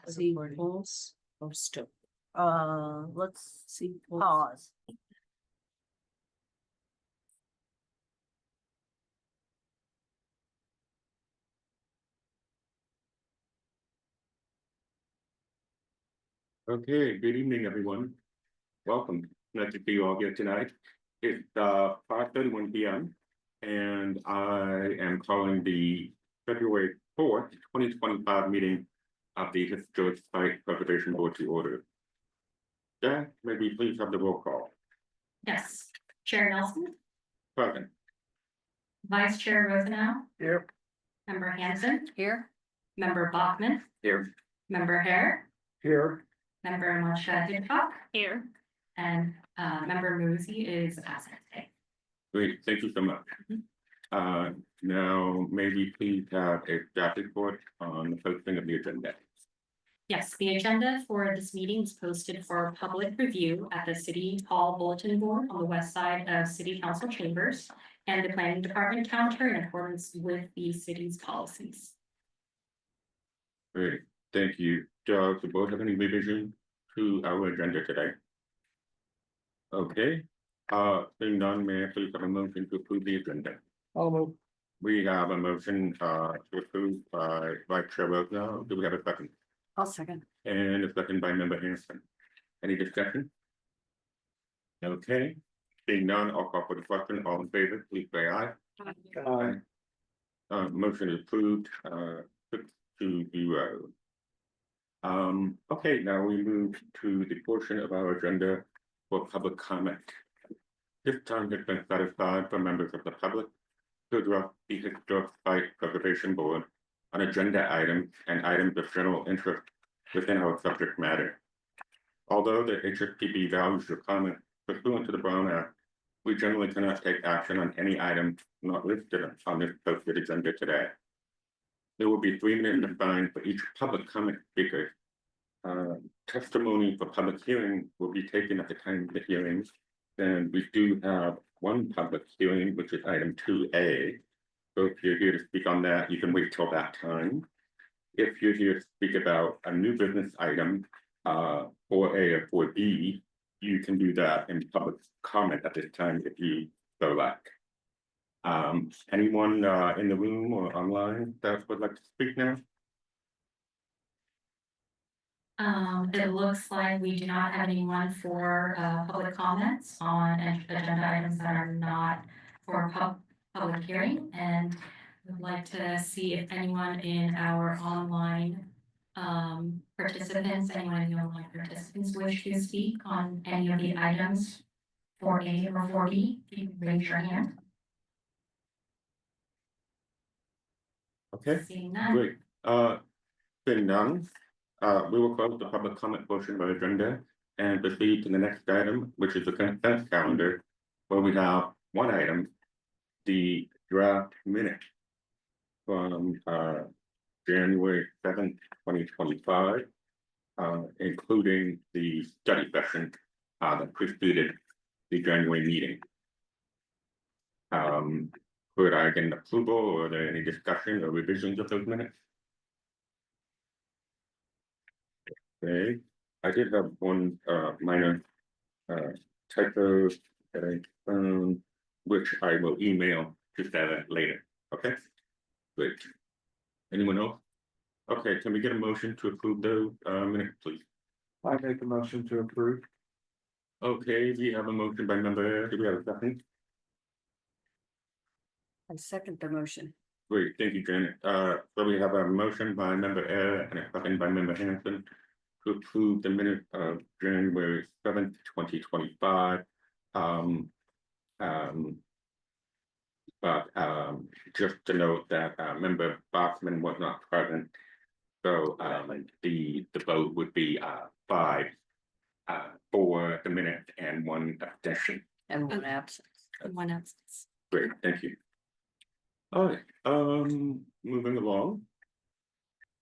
See polls or stop. Let's See polls. pause. Okay, good evening, everyone. Welcome. Nice to see you all here tonight. It's 5:31 p.m. and I am calling the February 4th, 2025 meeting of the Historic Site Preservation Board to order. Jack, maybe please have the roll call. Yes, Chair Nelson, Present. Vice Chair Rosenau, Here. Member Hanson, Here. Member Bachman, Here. Member Hare, Here. Member Moshe Here. and Member Muzi is absent today. Great, thank you so much. Now maybe please have a staff report on the posting of the agenda. Yes, the agenda for this meeting is posted for public review at the City Hall Bulletin Board on the west side of City Council Chambers and the Planning Department counter in accordance with the city's policies. Great, thank you. Does the board have any revision to our agenda today? Okay, seeing none, may I please have a motion to approve the agenda? We have a motion to approve by Vice Chair Rosenau. Do we have a second? I'll second. And a second by Member Hanson. Any discussion? Okay, seeing none, I'll call for the question. All in favor, please say aye. Motion is approved, 6-0. Okay, now we move to the portion of our agenda for public comment. This time has been set aside for members of the public to address the Historic Site Preservation Board on agenda items and items of general interest within our subject matter. Although the HSPB values your comment pursuant to the Brown Act, we generally cannot take action on any item not listed on this posted agenda today. There will be 3 minutes assigned for each public comment speaker. Testimony for public hearing will be taken at the time of the hearings. Then we do have one public hearing, which is item 2A. So if you're here to speak on that, you can wait till that time. If you're here to speak about a new business item, 4A or 4B, you can do that in public comment at this time if you so like. Anyone in the room or online that would like to speak now? It looks like we do not have anyone for public comments on agenda items that are not for public hearing, and would like to see if anyone in our online participants wish to speak on any of the items 4A or 4B. If you can raise your hand. Okay, Seeing none. great. Seeing none, we will close the public comment portion of our agenda and proceed to the next item, which is the consent calendar, where we have one item, the draft minute from January 7th, 2025, including the study session that preceded the January meeting. Could I get an approval, or are there any discussion or revisions of those minutes? Okay, I did have one minor typo that I found, which I will email to Sarah later. Okay, great. Anyone else? Okay, can we get a motion to approve those minutes, please? I make a motion to approve. Okay, we have a motion by member. Do we have a second? I second the motion. Great, thank you, Janet. So we have a motion by member Air and a second by member Hanson to approve the minute of January 7th, 2025. But just to note that member Bachman was not present, so the vote would be 5 for the minute and 1 abstention. And one absence. One absence. Great, thank you. All right, moving along.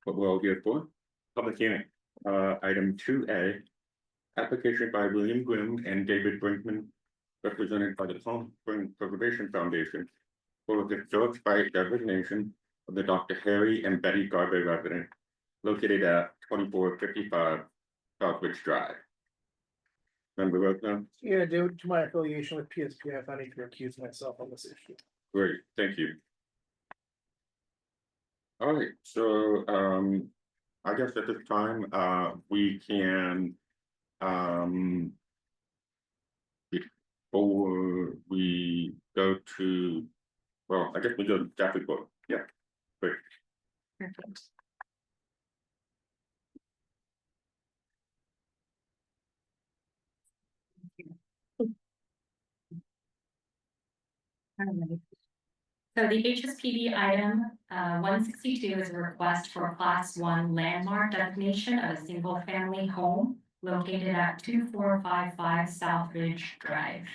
What we're all here for, public hearing. Item 2A, application by William Grimm and David Brinkman, represented by the Palm Springs Preservation Foundation, for the historic site designation of the Dr. Harry and Betty Garber residence located at 2455 Southbridge Drive. Member Rosner? Yeah, due to my affiliation with PSPF, I need to recuse myself on this issue. Great, thank you. All right, so I guess at this time, we can before we go to, well, I guess we go to staff report. Yeah, great. Perfect. Alright. So the HSPD item 162 is a request for a class 1 landmark designation of a single family home located at 2455 Southridge Drive.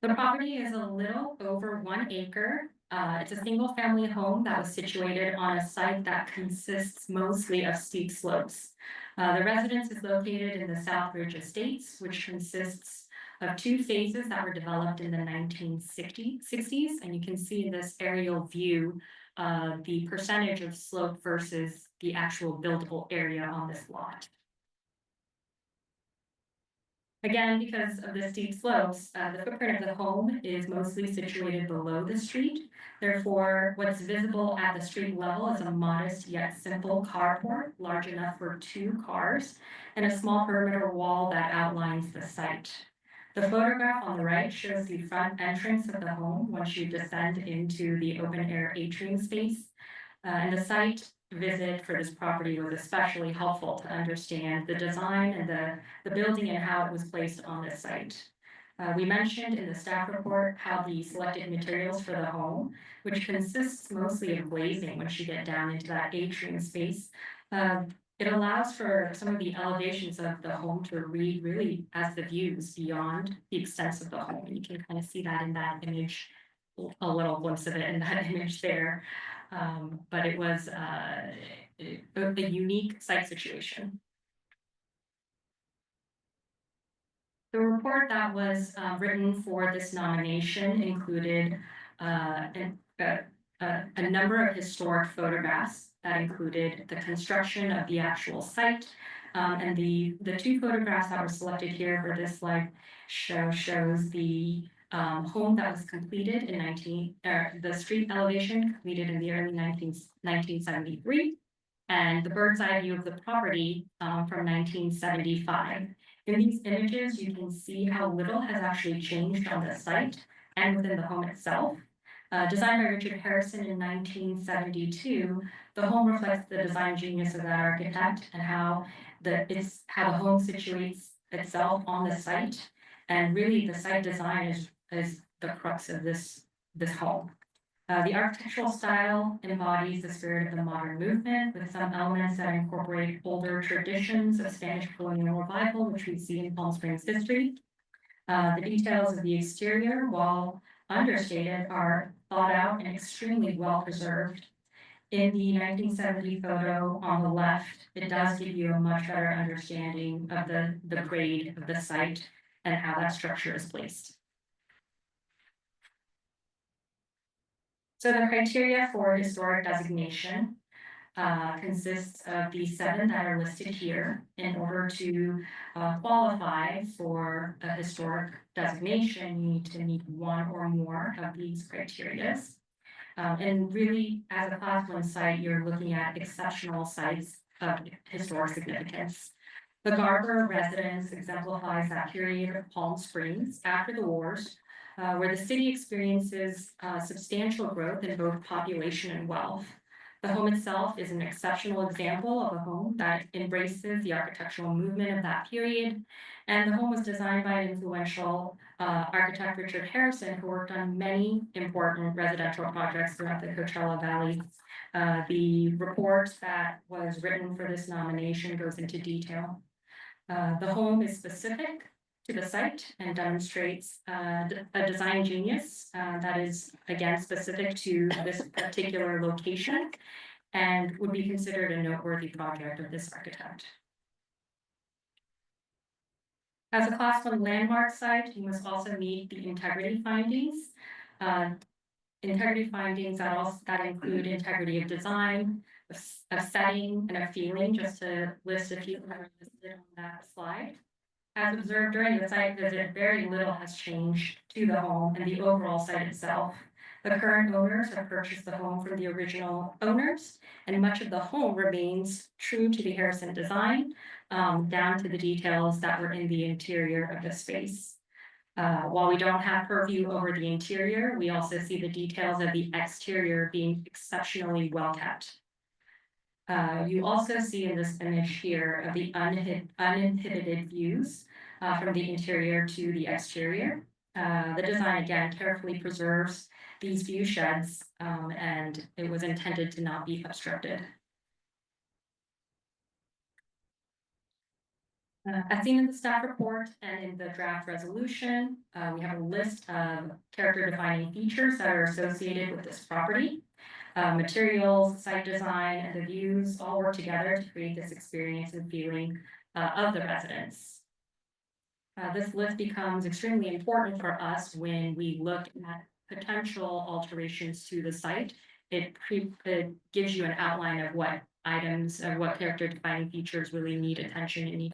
The property is a little over 1 acre. It's a single family home that was situated on a site that consists mostly of steep slopes. The residence is located in the Southridge Estates, which consists of 2 phases that were developed in the 1960s, and you can see this aerial view, the percentage of slope versus the actual buildable area on this lot. Again, because of the steep slopes, the footprint of the home is mostly situated below the street. Therefore, what's visible at the street level is a modest yet simple carport, large enough for 2 cars, and a small perimeter wall that outlines the site. The photograph on the right shows the front entrance of the home once you descend into the open air atrium space. And the site visit for this property was especially helpful to understand the design and the building and how it was placed on this site. We mentioned in the staff report how the selected materials for the home, which consists mostly of glazing once you get down into that atrium space, it allows for some of the elevations of the home to read really as the views beyond the extent of the home. You can kind of see that in that image, a little glimpse of it in that image there. But it was a unique site situation. The report that was written for this nomination included a number of historic photographs that included the construction of the actual site. And the 2 photographs that were selected here for this slide shows the home that was completed in the street elevation completed in the early 1973, and the bird's eye view of the property from 1975. In these images, you can see how little has actually changed on the site and within the home itself. Designed by Richard Harrison in 1972, the home reflects the design genius of that architect and how the home situates itself on the site. And really, the site design is the crux of this home. The architectural style embodies the spirit of the modern movement with some elements that incorporate older traditions of Spanish colonial revival, which we see in Palm Springs history. The details of the exterior, while understated, are thought out and extremely well preserved. In the 1970 photo on the left, it does give you a much better understanding of the grade of the site and how that structure is placed. So the criteria for historic designation consists of the 7 that are listed here. In order to qualify for a historic designation, you need to meet 1 or more of these criteria. And really, as a class 1 site, you're looking at exceptional sites of historic significance. The Garber residence exemplifies that period of Palm Springs after the wars, where the city experiences substantial growth in both population and wealth. The home itself is an exceptional example of a home that embraces the architectural movement of that period. And the home was designed by an influential architect, Richard Harrison, who worked on many important residential projects throughout the Coachella Valley. The report that was written for this nomination goes into detail. The home is specific to the site and demonstrates a design genius that is, again, specific to this particular location and would be considered a noteworthy project of this architect. As a class 1 landmark site, you must also meet the integrity findings. integrity findings that include integrity of design, of setting, and of feeling, just to list a few that are listed on that slide. As observed during the site visit, very little has changed to the home and the overall site itself. The current owners have purchased the home from the original owners, and much of the home remains true to the Harrison design, down to the details that were in the interior of the space. While we don't have purview over the interior, we also see the details of the exterior being exceptionally well kept. You also see in this image here of the uninhibited views from the interior to the exterior. The design again carefully preserves these view sheds, and it was intended to not be obstructed. As seen in the staff report and in the draft resolution, we have a list of character defining features that are associated with this property. Materials, site design, and the views all work together to create this experience and feeling of the residents. This list becomes extremely important for us when we look at potential alterations to the site. It gives you an outline of what items or what character defining features really need attention and need.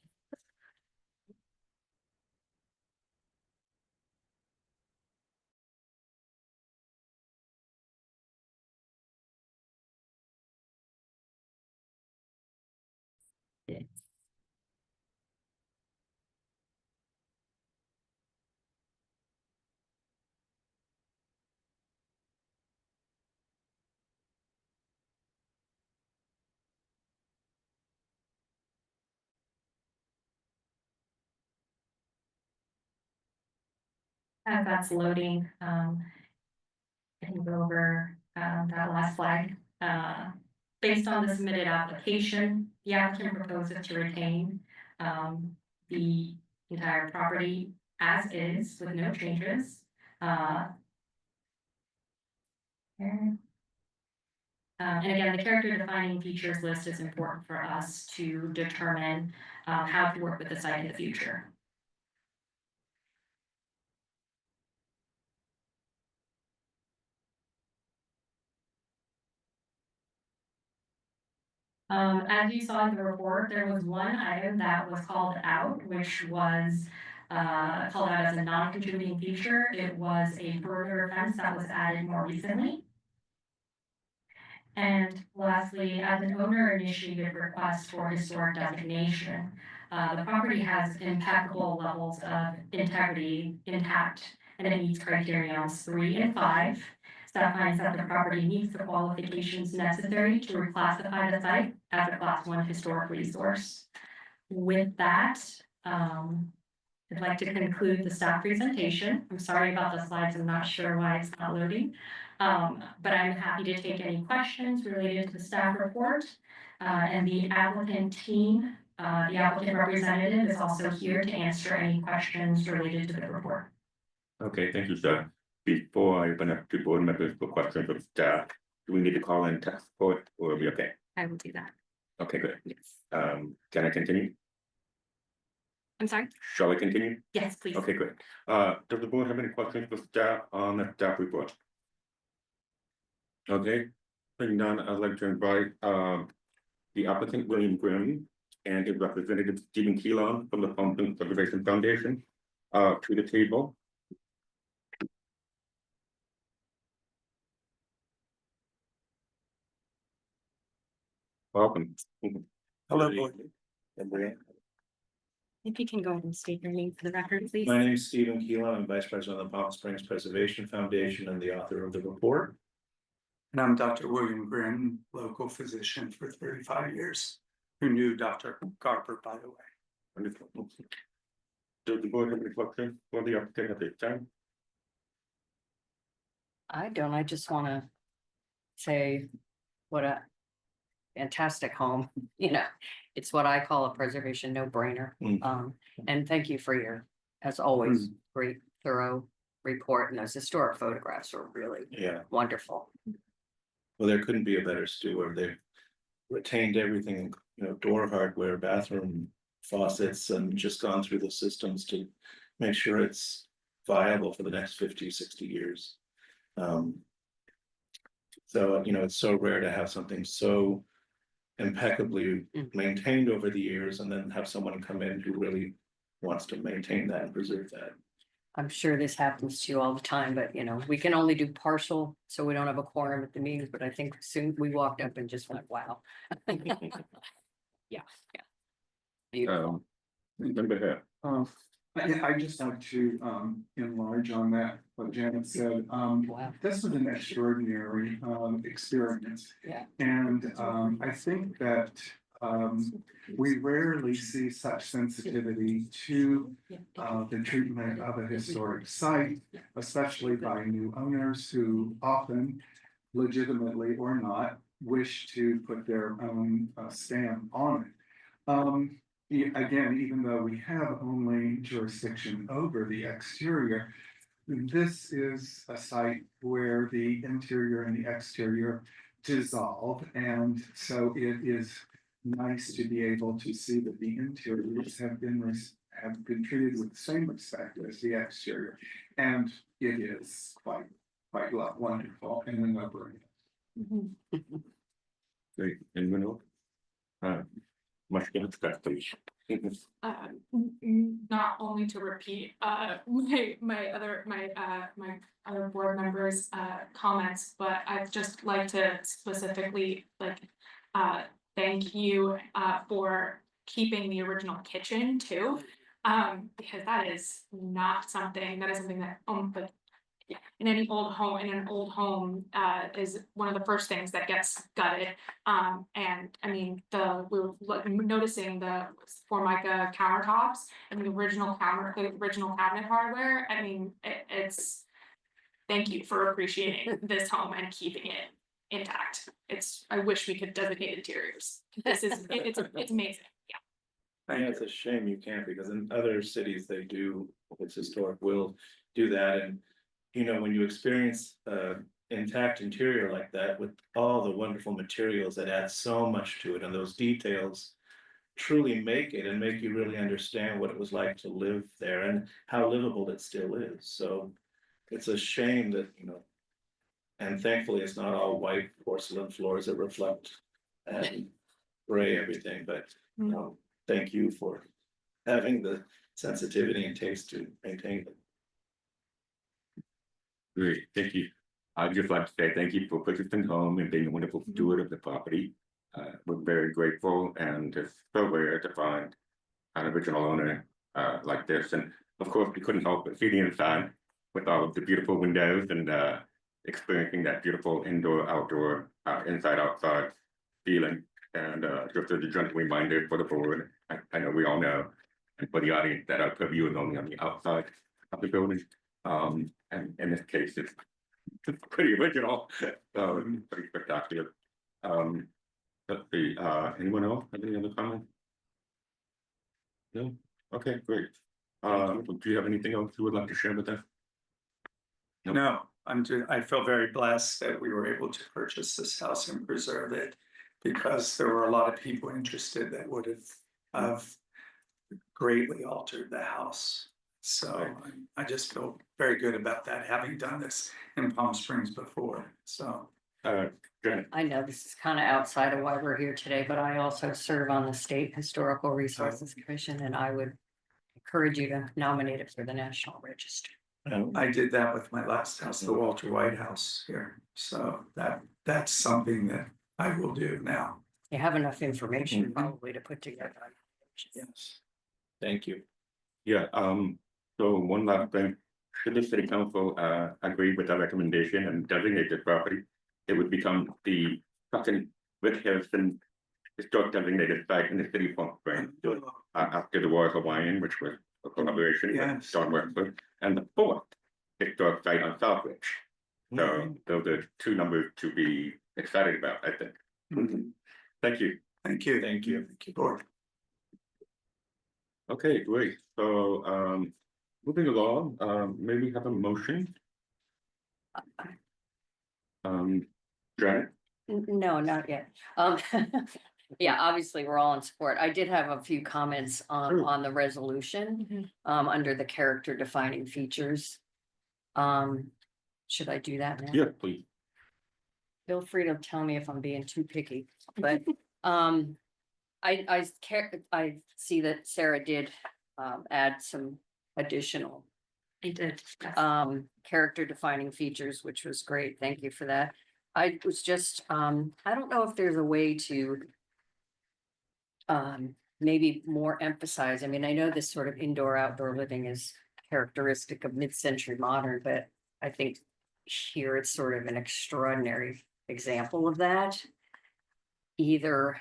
As that's loading, I can go over that last slide. Based on the submitted application, the applicant proposes to retain the entire property as is with no changes. And again, the character defining features list is important for us to determine how to work with the site in the future. As you saw in the report, there was one item that was called out, which was called out as a non-contributing feature. It was a perimeter fence that was added more recently. And lastly, as an owner-initiated request for historic designation, the property has impeccable levels of integrity intact, and it meets criterions 3 and 5. Staff finds that the property meets the qualifications necessary to reclassify the site as a Class 1 historic resource. With that, I'd like to conclude the staff presentation. I'm sorry about the slides. I'm not sure why it's not loading. But I'm happy to take any questions related to the staff report. And the applicant team, the applicant representative is also here to answer any questions related to the report. Okay, thank you, sir. Before I open up to board members for questions of staff, do we need to call in task force or are we okay? I will do that. Okay, good. Yes. Can I continue? I'm sorry? Shall I continue? Yes, please. Okay, great. Does the board have any questions for staff on the staff report? Okay, seeing none, I'd like to invite the applicant William Grimm and his representative Stephen Keelan from the Pumpkin Conservation Foundation to the table. Welcome. Hello, board. If you can go ahead and state your name for the record, please. My name is Stephen Keelan. I'm Vice President of the Palm Springs Preservation Foundation and the author of the report. And I'm Dr. William Grimm, local physician for 35 years, who knew Dr. Garber, by the way. Wonderful. Does the board have any questions for the applicant at this time? I don't, I just wanna say what a fantastic home, it's what I call a preservation no-brainer. And thank you for your, as always, great thorough report, and those historic photographs were really Yeah, wonderful. well, there couldn't be a better steward. They've retained everything, door hardware, bathroom faucets, and just gone through the systems to make sure it's viable for the next 50, 60 years. So, you know, it's so rare to have something so impeccably maintained over the years and then have someone come in who really wants to maintain that and preserve that. I'm sure this happens to you all the time, but you know, we can only do partial, so we don't have a quorum at the meetings, but I think soon we walked up and just went, wow. Yeah. Beautiful. Member here. I just like to enlarge on that, what Janet said. Wow. This was an extraordinary experience. Yeah. And I think that we rarely see such sensitivity to the treatment of a historic site, especially by new owners who often legitimately or not wish to put their own stamp on it. Again, even though we have only jurisdiction over the exterior, this is a site where the interior and the exterior dissolve. And so it is nice to be able to see that the interiors have been treated with the same respect as the exterior. And it is quite wonderful and a no-brainer. Great, anyone else? Much good stuff, please. Not only to repeat my other board members' comments, but I'd just like to specifically thank you for keeping the original kitchen too. Because that is something that in an old home is one of the first things that gets gutted. And I mean, we were noticing the Formica countertops and the original cabinet hardware. I mean, it's thank you for appreciating this home and keeping it intact. I wish we could designate interiors. It's amazing. Yeah, it's a shame you can't, because in other cities they do, it's historic, will do that. And you know, when you experience intact interior like that with all the wonderful materials that add so much to it, and those details truly make it and make you really understand what it was like to live there and how livable it still is. So it's a shame that, you know, and thankfully it's not all white porcelain floors that reflect and gray everything, but thank you for having the sensitivity and taste to maintain it. Great, thank you. I'd just like to say thank you for purchasing home and being a wonderful steward of the property. We're very grateful, and it's so rare to find an original owner like this. And of course, we couldn't help but see the inside with all of the beautiful windows and experiencing that beautiful indoor, outdoor, inside, outside feeling. And just as a gentle reminder for the board, I know we all know, and for the audience, that our purview is only on the outside of the building. And in this case, it's pretty original, pretty spectacular. Let's see, anyone else have any other comments? No? Okay, great. Do you have anything else you would like to share with us? No, I feel very blessed that we were able to purchase this house and preserve it, because there were a lot of people interested that would have greatly altered the house. So I just feel very good about that, having done this in Palm Springs before, so. I know this is kind of outside of why we're here today, but I also serve on the State Historical Resources Commission, and I would encourage you to nominate it for the National Register. I did that with my last house, the Walter White House here, so that's something that I will do now. You have enough information probably to put together. Yes. Thank you. Yeah, so one last thing, should the city council agree with our recommendation and designate this property, it would become the second Rick Harrison historic designated site in the city of Palm Springs, after the Royal Hawaiian, which was a collaboration with John Wexford, and the fourth historic site on South Ridge. So those are two numbers to be excited about, I think. Thank you. Thank you. Thank you. Thank you, board. Okay, great. So moving along, maybe we have a motion. Janet? No, not yet. Yeah, obviously, we're all in support. I did have a few comments Sure. on the resolution, under the character defining features. Should I do that now? Yeah, please. feel free to tell me if I'm being too picky, but, I see that Sarah did, add some additional, I did. Yes. character defining features, which was great. Thank you for that. I was just, I don't know if there's a way to maybe more emphasize, I mean, I know this sort of indoor outdoor living is characteristic of mid-century modern, but I think here it's sort of an extraordinary example of that. Either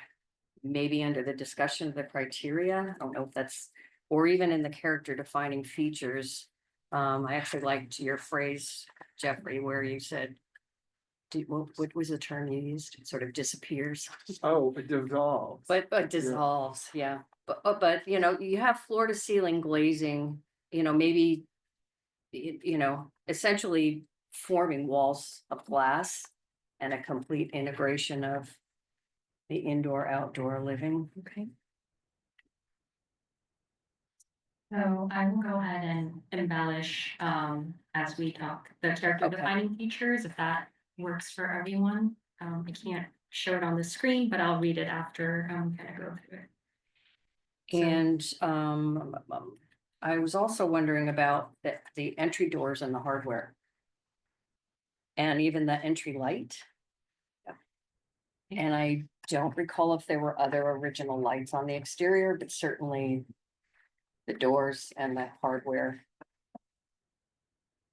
maybe under the discussion of the criteria, I don't know if that's, or even in the character defining features. I actually liked your phrase, Jeffrey, where you said, what was the term you used? It sort of disappears. Oh, it dissolves. But dissolves, yeah. But, you know, you have floor to ceiling glazing, you know, maybe, you know, essentially forming walls of glass and a complete integration of the indoor outdoor living. Okay. So I will go ahead and embellish, as we talk, the character Okay. defining features, if that works for everyone. I can't show it on the screen, but I'll read it after, kind of go through it. So- And I was also wondering about the entry doors and the hardware. And even the entry light. And I don't recall if there were other original lights on the exterior, but certainly the doors and the hardware.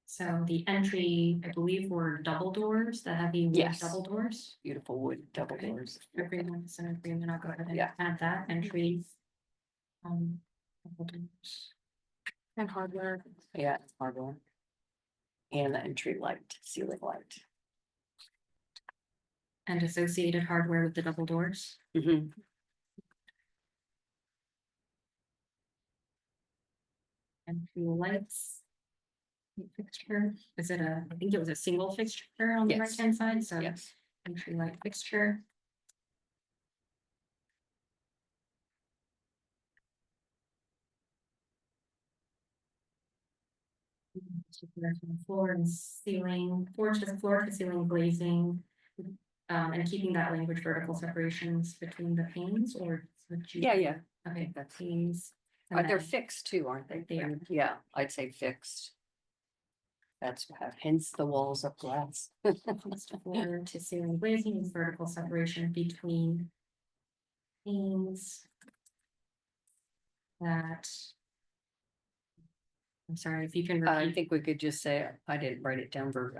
So the entry, I believe, were double doors, the heavy wood Yes. double doors. Beautiful wood double Okay. doors. Everyone's in agreement, I'll go ahead and Yeah. add that entry. Double doors. And hardware. Yeah, hardware. And the entry light, ceiling light. And associated hardware with the double doors. Mhm. Entry lights. Fixture, is it I think it was a single fixture on the Yes. right hand side, so Yes. entry light fixture. Floor and ceiling, floor to ceiling glazing. And keeping that language vertical separations between the panes or. would you- Yeah. Okay, That's- panes. They're and then- fixed too, aren't they? They are. Yeah, I'd say fixed. That's hence the walls of glass. Floor to ceiling glazing and vertical separation between panes. That. I'm sorry, if you can I repeat, think we could just say, I didn't write it down for,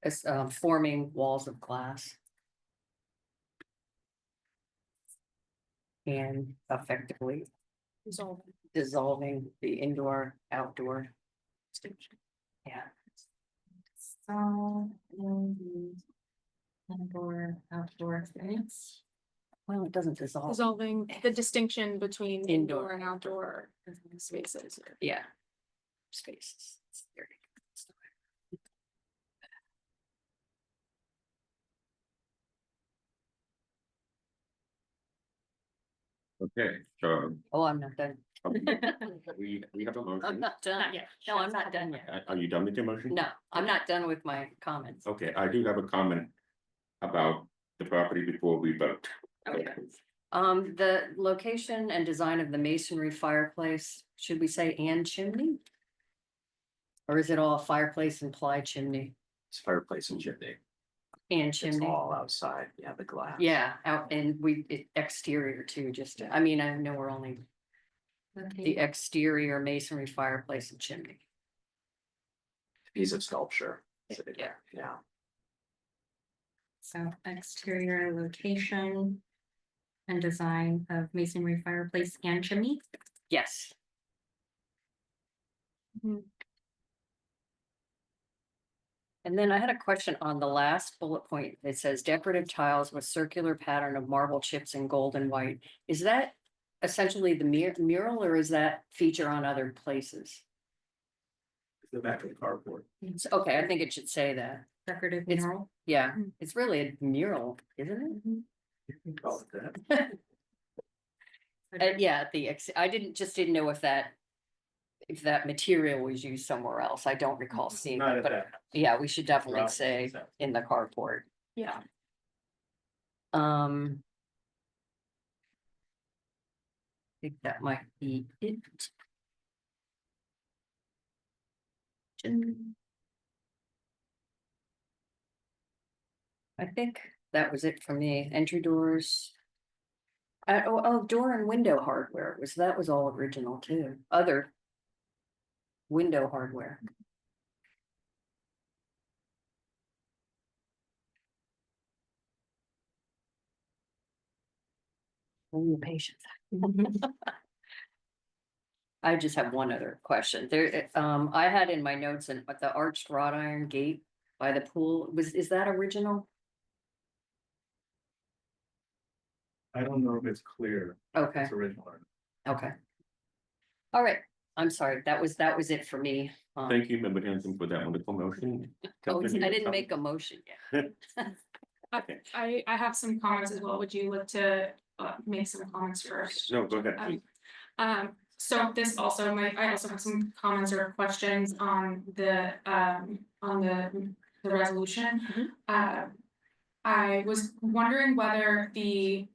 it's forming walls of glass. And effectively dissolving the indoor, outdoor. Yeah, so, in the indoor, outdoor experience. well, it doesn't dissolve. Dissolving the distinction between Indoor. indoor and outdoor spaces. Yeah. Spaces. There you Okay, so go. Oh, I'm not done. we have a I'm motion. not done. Not yet. No, I'm not done yet. Are you done with your motion? No, I'm not done with my comments. Okay, I do have a comment about the property before we vote. Okay. The location and design of the masonry fireplace, should we say and chimney? Or is it all fireplace implied chimney It's fireplace and chimney. and It's chimney? all outside, yeah, the glass. Yeah, out and exterior too, just, I mean, I know we're only the Okay, exterior masonry fireplace and chimney. Piece of sculpture. sitting Yeah. there, yeah. so exterior location. And design of masonry fireplace and chimney. Yes. Mhm. And then I had a question on the last bullet point. It says decorative tiles with circular pattern of marble chips in gold and white. Is that essentially the mural or is that feature on other places? The back of the cardboard. It's okay, I think it should say that. Decorative It's- mural. Yeah, Mm. it's really a mural, isn't it? You can call it that. Yeah, I didn't know if that if that material was used somewhere else. I don't recall seeing Not it, at but that. yeah, we should definitely Right, say so. in the carport. Yeah. I think that might be it. I think that was it for me. Entry doors. Door and window hardware that was all original too. Other window hardware. Oh, your patience. I just have one other question. There, I had in my notes and the arched wrought iron gate by the pool, is that original? I don't know if it's clear. Okay, It's original. or okay. All right, I'm sorry, that was it for me. Thank you, Member Hanson, for that wonderful motion. Oh, I didn't make a motion yet. I have some comments as well. Would you like to make some comments first? No, go ahead, please. So this also I also have some comments or questions on the resolution. I was wondering whether the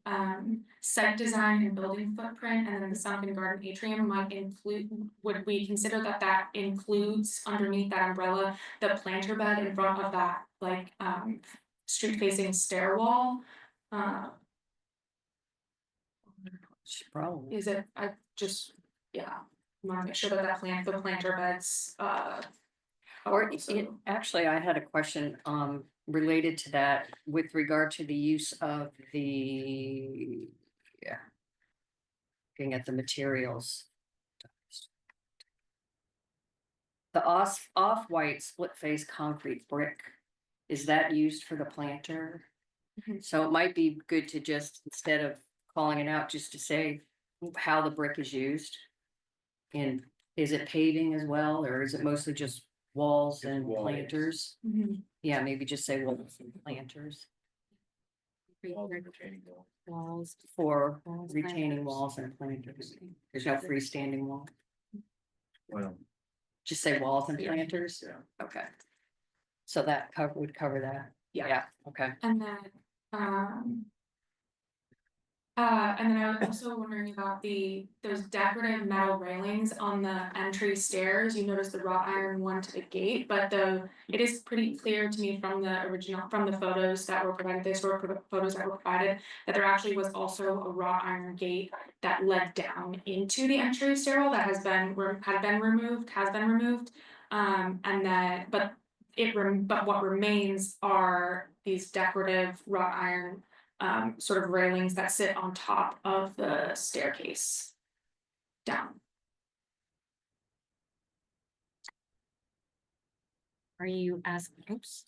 site design and building footprint and then the sunken garden atrium might include, would we consider that that includes underneath that umbrella, the planter bed in front of that, like, street facing stair wall? Probably. Is it, I just, yeah, wanna make sure that the planter beds, Or also- actually, I had a question related to that with regard to the use of the, yeah. Looking at the materials. The off-white split face concrete brick, is that used for the planter? Mhm. So it might be good to just, instead of calling it out, just to say how the brick is used. And is it paving as well, or is it mostly just walls and walls. planters? Mhm. Yeah, maybe just say walls and planters. all the retaining wall. Walls for retaining walls and planters. There's no freestanding wall. Well, Just say walls and planters. yeah. Okay. So that would cover that. Yeah, okay. And then, and then I was also wondering about those decorative metal railings on the entry stairs. You notice the wrought iron one to the gate, but it is pretty clear to me from the photos that were provided, the historic photos that were provided, that there actually was also a wrought iron gate that led down into the entry stairwell that has been removed. And that, but what remains are these decorative wrought iron sort of railings that sit on top of the staircase down. Are you asking, oops,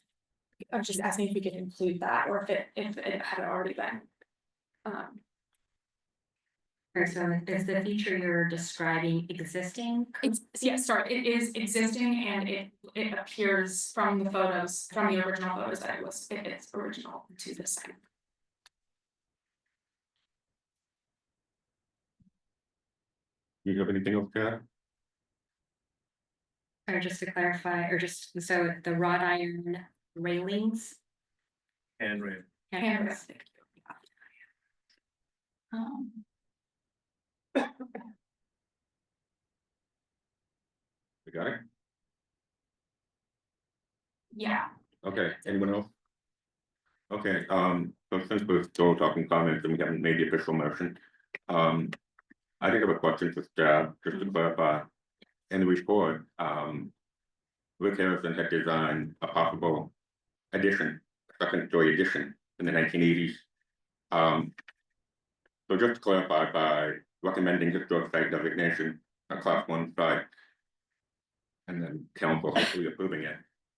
I was just asking if we could include that, or if it had already been. so is the feature you're describing existing? It is existing and it appears from the photos, from the original photos that it's original to the site. Do you have anything else, Kat? Or just to clarify, or just, so the wrought iron railings? Handrail. Handrails. We got it? Yeah. Okay, anyone else? Okay, so since we're still talking comments and we haven't made the official motion, I think I have a question for staff, just to clarify. In the report, Rick Harrison had designed a possible addition, second story addition in the 1980s. So just to clarify, by recommending historic site designation, a class 1 site, and then council hopefully approving it,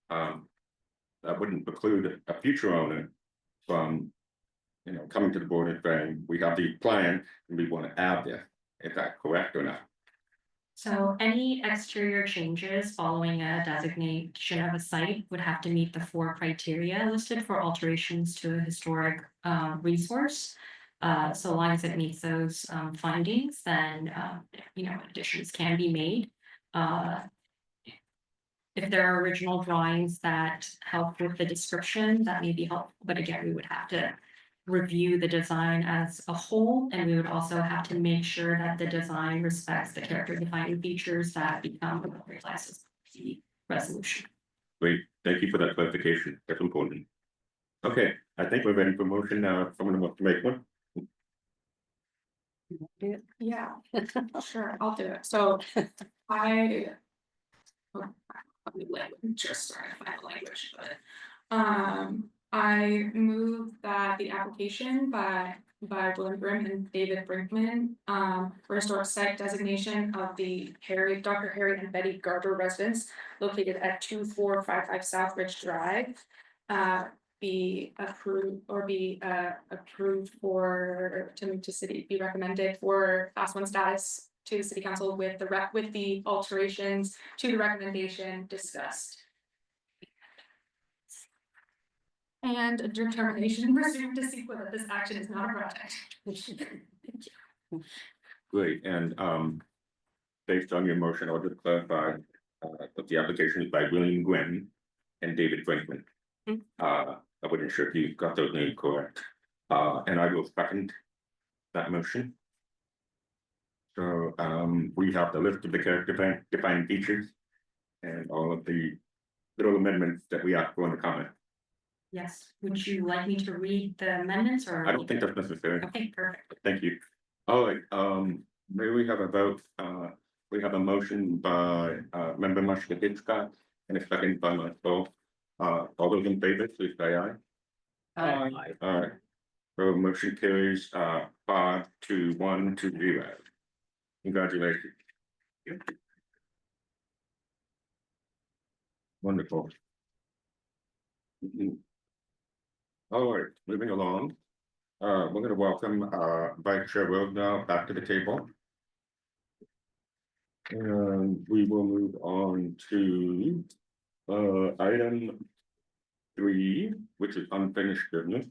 that wouldn't preclude a future owner from, coming to the board and saying, we have the plan and we want to add this. Is that correct or not? So any exterior changes following a designation of a site would have to meet the 4 criteria listed for alterations to a historic resource. So long as it meets those findings, then additions can be made. if there are original drawings that help with the description, that may be helpful, but again, we would have to review the design as a whole, and we would also have to make sure that the design respects the character defining features that become recognized as the resolution. Great, thank you for that clarification, that's important. Okay, I think we're ready for motion now, if someone wants to make one. Yeah, sure, I'll do it. So I. Let me just try to find the language, but. I move that the application by William Grimm and David Brinkman. For historic site designation of the Dr. Harry and Betty Garber residence located at 2455 South Ridge Drive. Be approved or be approved for to city, be recommended for class 1 status to the city council with the alterations to the recommendation discussed. And a determination pursuant to sequel that this action is not a project. Great, and based on your motion, I'll just clarify that the application is by William Gwynn and David Brinkman. I wasn't sure if you got those names correct. And I will second that motion. So we have the list of the character defining features and all of the little amendments that we asked for in the comment. Yes, would you like me to read the amendments or? I don't think that's necessary. Okay, perfect. Thank you. All right, may we have a vote? We have a motion by member Marshall Hitchcock and a second by myself. All those in favor, please say aye. Aye. All right. So motion carries 5 to 1 to 0. Congratulations. Wonderful. All right, moving along. We're going to welcome Vice Chair Rose now back to the table. And we will move on to item 3, which is unfinished business.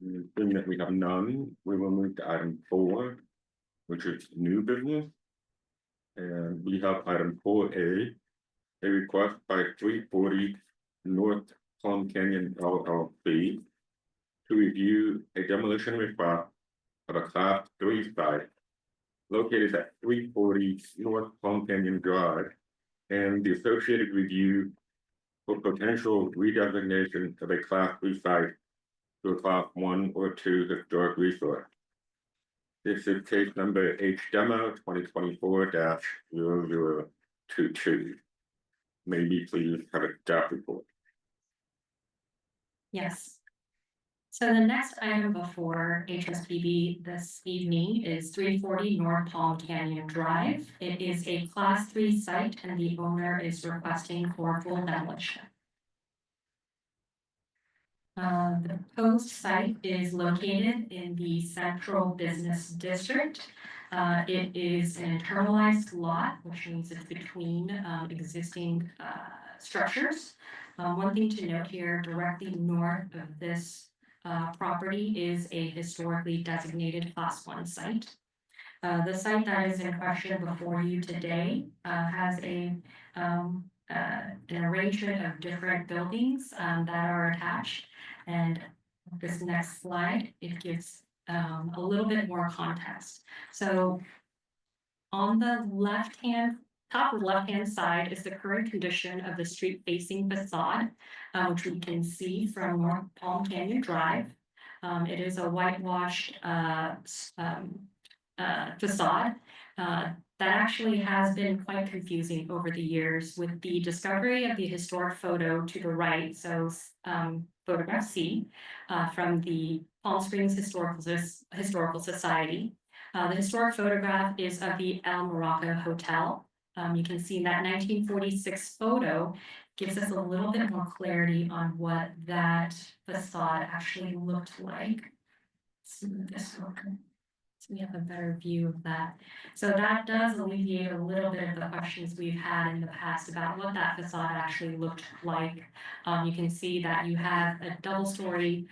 Assuming that we have none, we will move to item 4, which is new business. And we have item 4A, a request by 340 North Palm Canyon LLC to review a demolition request of a class 3 site located at 340 North Palm Canyon Drive and the associated review for potential redesignation of a class 3 site to a class 1 or 2 historic resource. This is case number HDemo 2024-0022. May we please have a staff report? Yes. So the next item before HSBB this evening is 340 North Palm Canyon Drive. It is a class 3 site and the owner is requesting for full demolition. The proposed site is located in the Central Business District. It is an internalized lot, which means it's between existing structures. One thing to note here, directly north of this property is a historically designated class 1 site. The site that is in question before you today has an arrangement of different buildings that are attached. And this next slide, it gives a little bit more context. So on the top of the left-hand side is the current condition of the street-facing facade, which we can see from North Palm Canyon Drive. It is a whitewashed facade that actually has been quite confusing over the years with the discovery of the historic photo to the right. So photograph C from the Palm Springs Historical Society. The historic photograph is of the El Morocco Hotel. You can see that 1946 photo gives us a little bit more clarity on what that facade actually looked like. Let's move this over so we have a better view of that. So that does alleviate a little bit of the questions we've had in the past about what that facade actually looked like. You can see that you have a double-story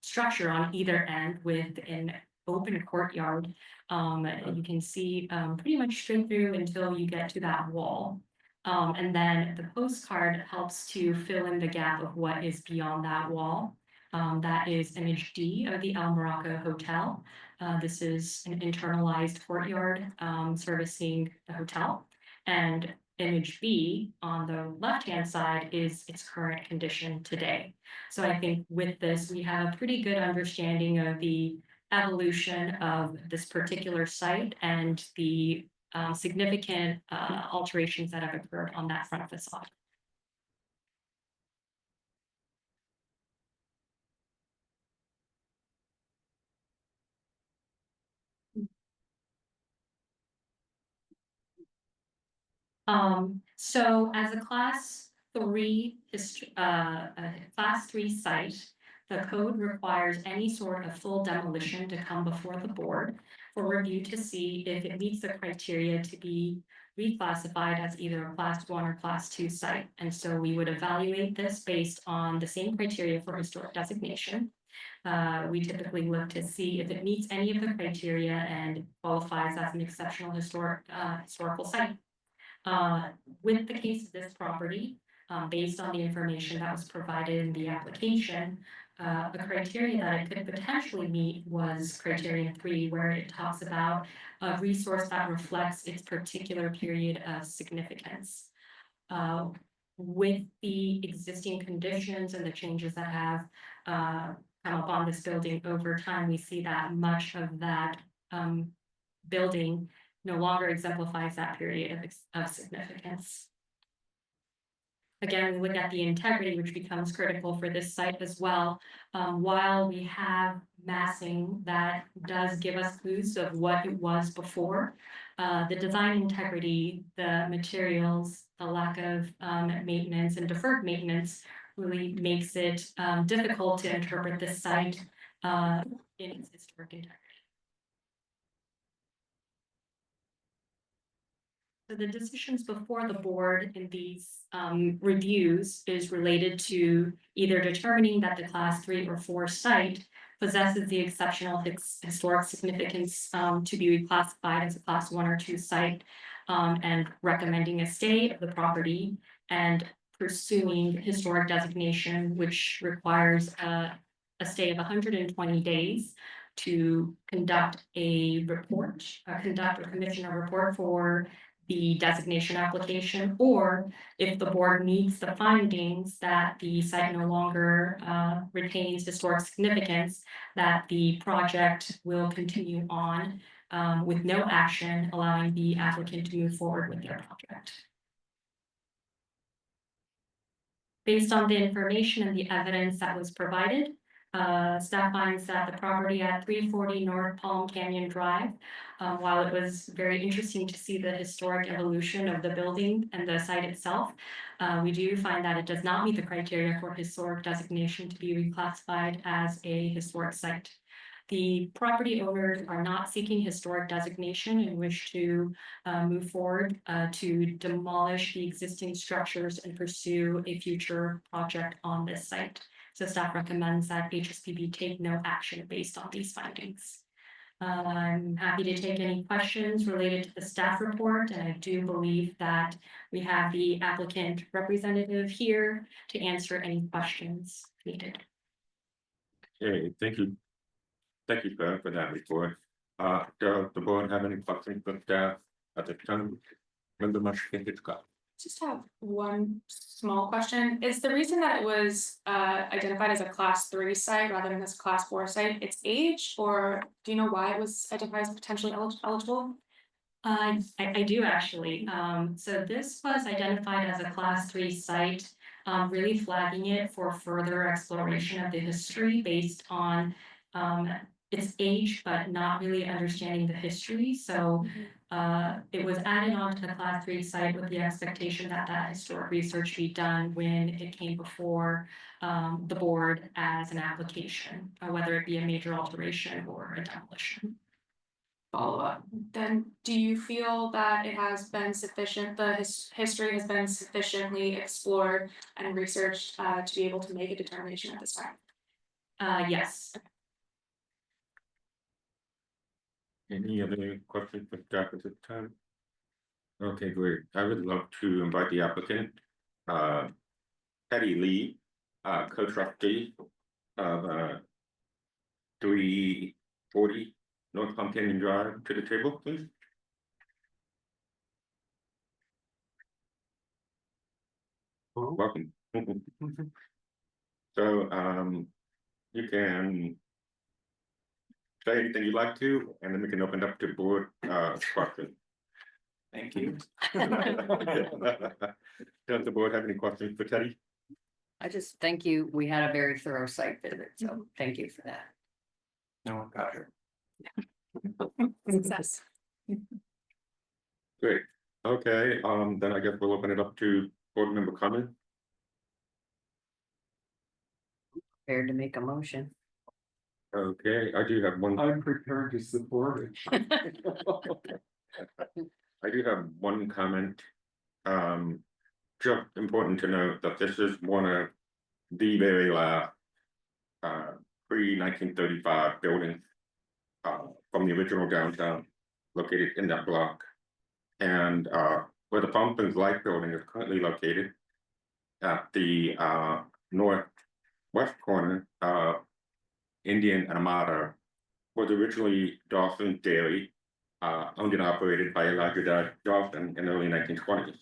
structure on either end with an open courtyard. You can see, pretty much straight through until you get to that wall. And then the postcard helps to fill in the gap of what is beyond that wall. That is image D of the El Morocco Hotel. This is an internalized courtyard, servicing the hotel. And image B on the left-hand side is its current condition today. So I think with this, we have a pretty good understanding of the evolution of this particular site and the significant alterations that have occurred on that front facade. So as a class 3 class 3 site, the code requires any sort of full demolition to come before the board for review to see if it meets the criteria to be reclassified as either a class 1 or class 2 site. And so we would evaluate this based on the same criteria for historic designation. We typically look to see if it meets any of the criteria and qualifies as an exceptional historical site. With the case of this property, based on the information that was provided in the application, a criteria that it could potentially meet was criterion 3, where it talks about a resource that reflects its particular period of significance. With the existing conditions and the changes that have come up on this building over time, we see that much of that building no longer exemplifies that period of significance. Again, we look at the integrity, which becomes critical for this site as well. While we have massing that does give us clues of what it was before, the design integrity, the materials, the lack of maintenance and deferred maintenance really makes it difficult to interpret this site in its historic integrity. So the decisions before the board in these reviews is related to either determining that the class 3 or 4 site possesses the exceptional historic significance to be reclassified as a class 1 or 2 site, and recommending a stay of the property and pursuing historic designation, which requires a stay of 120 days to conduct a report, conduct or commission a report for the designation application, or if the board meets the findings that the site no longer retains historic significance, that the project will continue on with no action, allowing the applicant to move forward with their project. Based on the information and the evidence that was provided, staff finds that the property at 340 North Palm Canyon Drive, while it was very interesting to see the historic evolution of the building and the site itself, we do find that it does not meet the criteria for historic designation to be reclassified as a historic site. The property owners are not seeking historic designation and wish to move forward to demolish the existing structures and pursue a future project on this site. So staff recommends that HSPB take no action based on these findings. I'm happy to take any questions related to the staff report, and I do believe that we have the applicant representative here to answer any questions needed. Okay, thank you. Thank you, Claire, for that report. Does the board have any questions for staff at the time? Member Mashkinga. Just have one small question. Is the reason that it was identified as a class 3 site rather than this class 4 site, its age, or do you know why it was identified as potentially eligible? I do actually. So this was identified as a class 3 site, really flagging it for further exploration of the history based on its age, but not really understanding the history. So it was added on to the class 3 site with the expectation that that historic research be done when it came before the board as an application, whether it be a major alteration or a demolition. Follow up. Then do you feel that it has been sufficient, the history has been sufficiently explored and researched to be able to make a determination at this time? Yes. Any other questions for staff at this time? Okay, great. I would love to invite the applicant, Patty Lee, co-trustee of, 340 North Palm Canyon Drive to the table, please. Welcome. So, you can say anything you'd like to, and then we can open it up to board, questions. Thank you. Does the board have any questions for Teddy? I just thank you. We had a very thorough site visit, so thank you for that. No one got her. Success. Great. Okay, then I guess we'll open it up to board member comment. Prepared to make a motion. Okay, I do have one. I'm prepared to support it. I do have one comment. Just important to note that this is one of the very last pre-1935 buildings from the original downtown located in that block. And where the Pumpkins Light building is currently located at the northwest corner of Indian and Amada was originally Dawson's Dairy, owned and operated by Elijah Dawson in the early 1920s.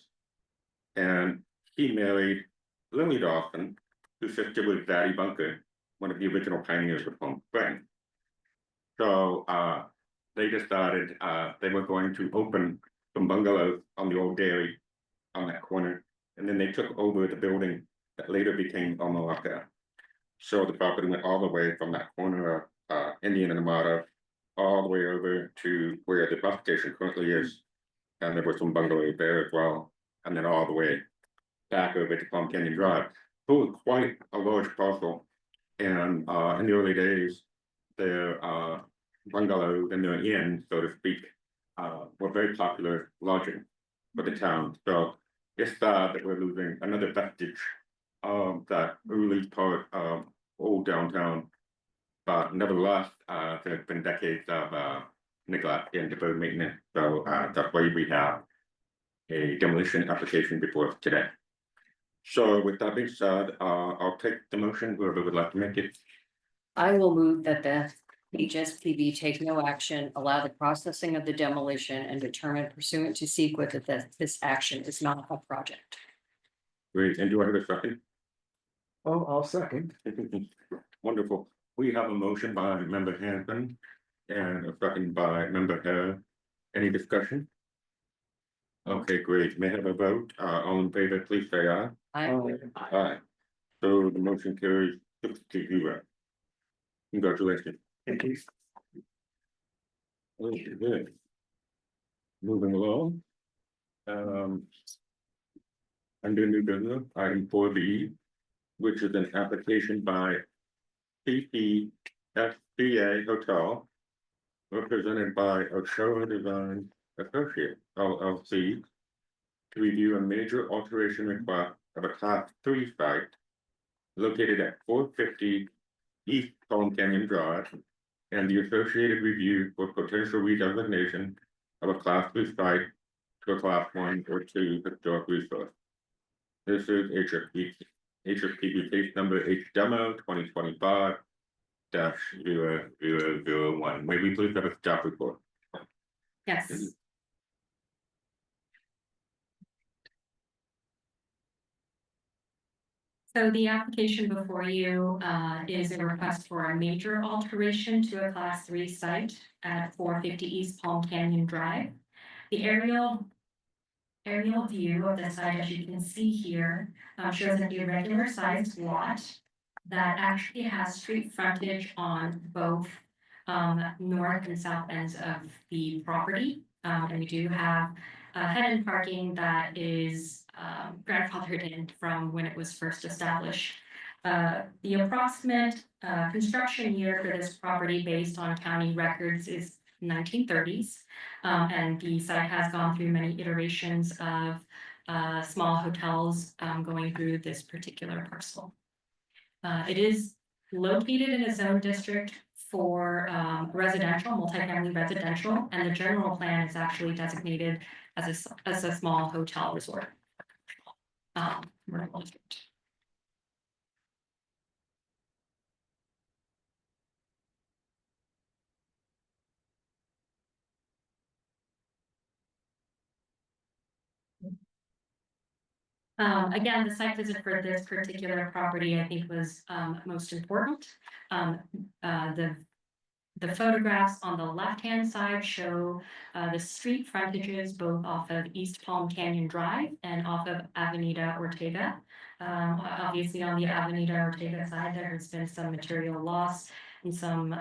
And he married Lily Dawson, whose sister was Zadie Bunker, one of the original pioneers of Palm Springs. So they decided they were going to open some bungalows on the old dairy on that corner, and then they took over the building that later became Omalaka. So the property went all the way from that corner of Indian and Amada all the way over to where the bus station currently is, and there were some bungalows there as well, and then all the way back over to Palm Canyon Drive. So it was quite a large parcel, and in the early days, their bungalows and their inn, so to speak, were very popular lodging for the town. So it's sad that we're losing another vestige of that early part of old downtown. But nevertheless, there's been decades of neglect and deferred maintenance. So that's why we have a demolition application before us today. So with that being said, I'll take the motion, whoever would like to make it. I will move that the HSPB take no action, allow the processing of the demolition, and determine pursuant to SEQA that this action is not a project. Great, and do I have a second? Oh, I'll second. Wonderful. We have a motion by member Hanson and a second by member Hare. Any discussion? Okay, great. May I have a vote? All in favor, please say aye. Aye. So the motion carries 6-0. Congratulations. Thank you. Okay, good. Moving along. Under new business, item 4B, which is an application by CCSBA Hotel, represented by Ochoa Design Associates LLC, to review a major alteration request of a Class 3 site located at 450 East Palm Canyon Drive, and the associated review for potential redesignation of a Class 3 site to a Class 1 or 2 historic resource. This is HSPB case number HDemo 2025-0001. May we please have a staff report? Yes. So the application before you is a request for a major alteration to a Class 3 site at 450 East Palm Canyon Drive. The aerial view of the site, as you can see here, shows an irregular sized lot that actually has street frontage on both north and south ends of the property. And we do have head-end parking that is grandfathered in from when it was first established. The approximate construction year for this property based on county records is 1930s. And the site has gone through many iterations of small hotels going through this particular parcel. It is located in a zone district for residential, multifamily residential, and the general plan is actually designated as a small hotel resort. Rental district. Again, the site visit for this particular property, I think, was most important. The photographs on the left-hand side show the street frontages both off of East Palm Canyon Drive and off of Avenida Ortega. Obviously, on the Avenida Ortega side, there has been some material loss and some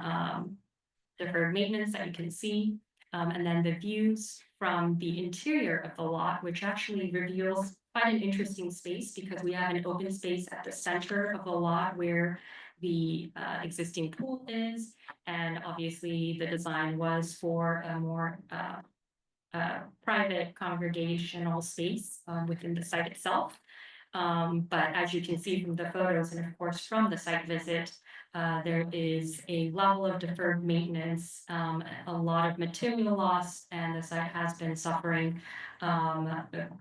deferred maintenance that you can see. And then the views from the interior of the lot, which actually reveals quite an interesting space because we have an open space at the center of the lot where the existing pool is. And obviously the design was for a more private congregational space within the site itself. But as you can see from the photos and of course from the site visit, there is a level of deferred maintenance, a lot of material loss, and the site has been suffering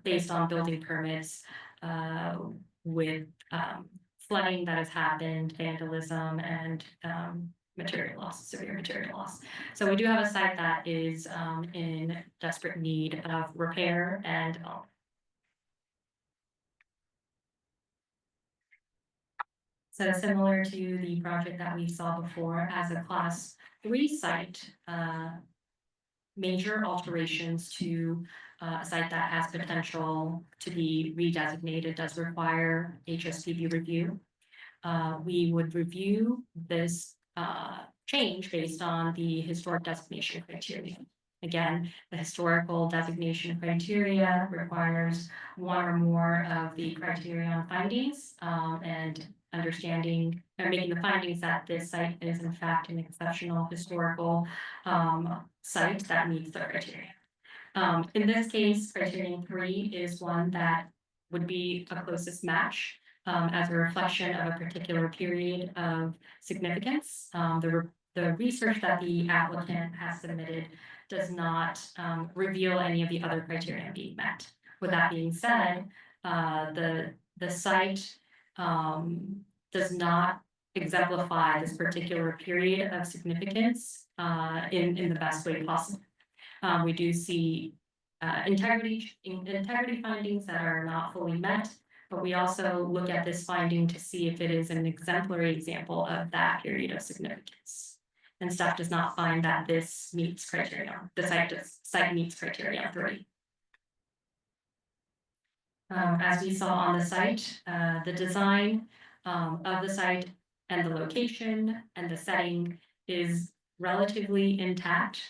based on building permits with flooding that has happened, vandalism, and material loss, severe material loss. So we do have a site that is in desperate need of repair and so similar to the project that we saw before as a class 3 site, major alterations to a site that has potential to be redesignated does require HSPB review. We would review this change based on the historic designation criteria. Again, the historical designation criteria requires one or more of the criterion findings and understanding or making the findings that this site is in fact an exceptional historical site that meets the criteria. In this case, criterion 3 is one that would be a closest match as a reflection of a particular period of significance. The research that the applicant has submitted does not reveal any of the other criteria being met. With that being said, the site does not exemplify this particular period of significance in the best way possible. We do see integrity findings that are not fully met, but we also look at this finding to see if it is an exemplary example of that period of significance. And staff does not find that this meets criteria. The site meets criteria 3. As we saw on the site, the design of the site and the location and the setting is relatively intact.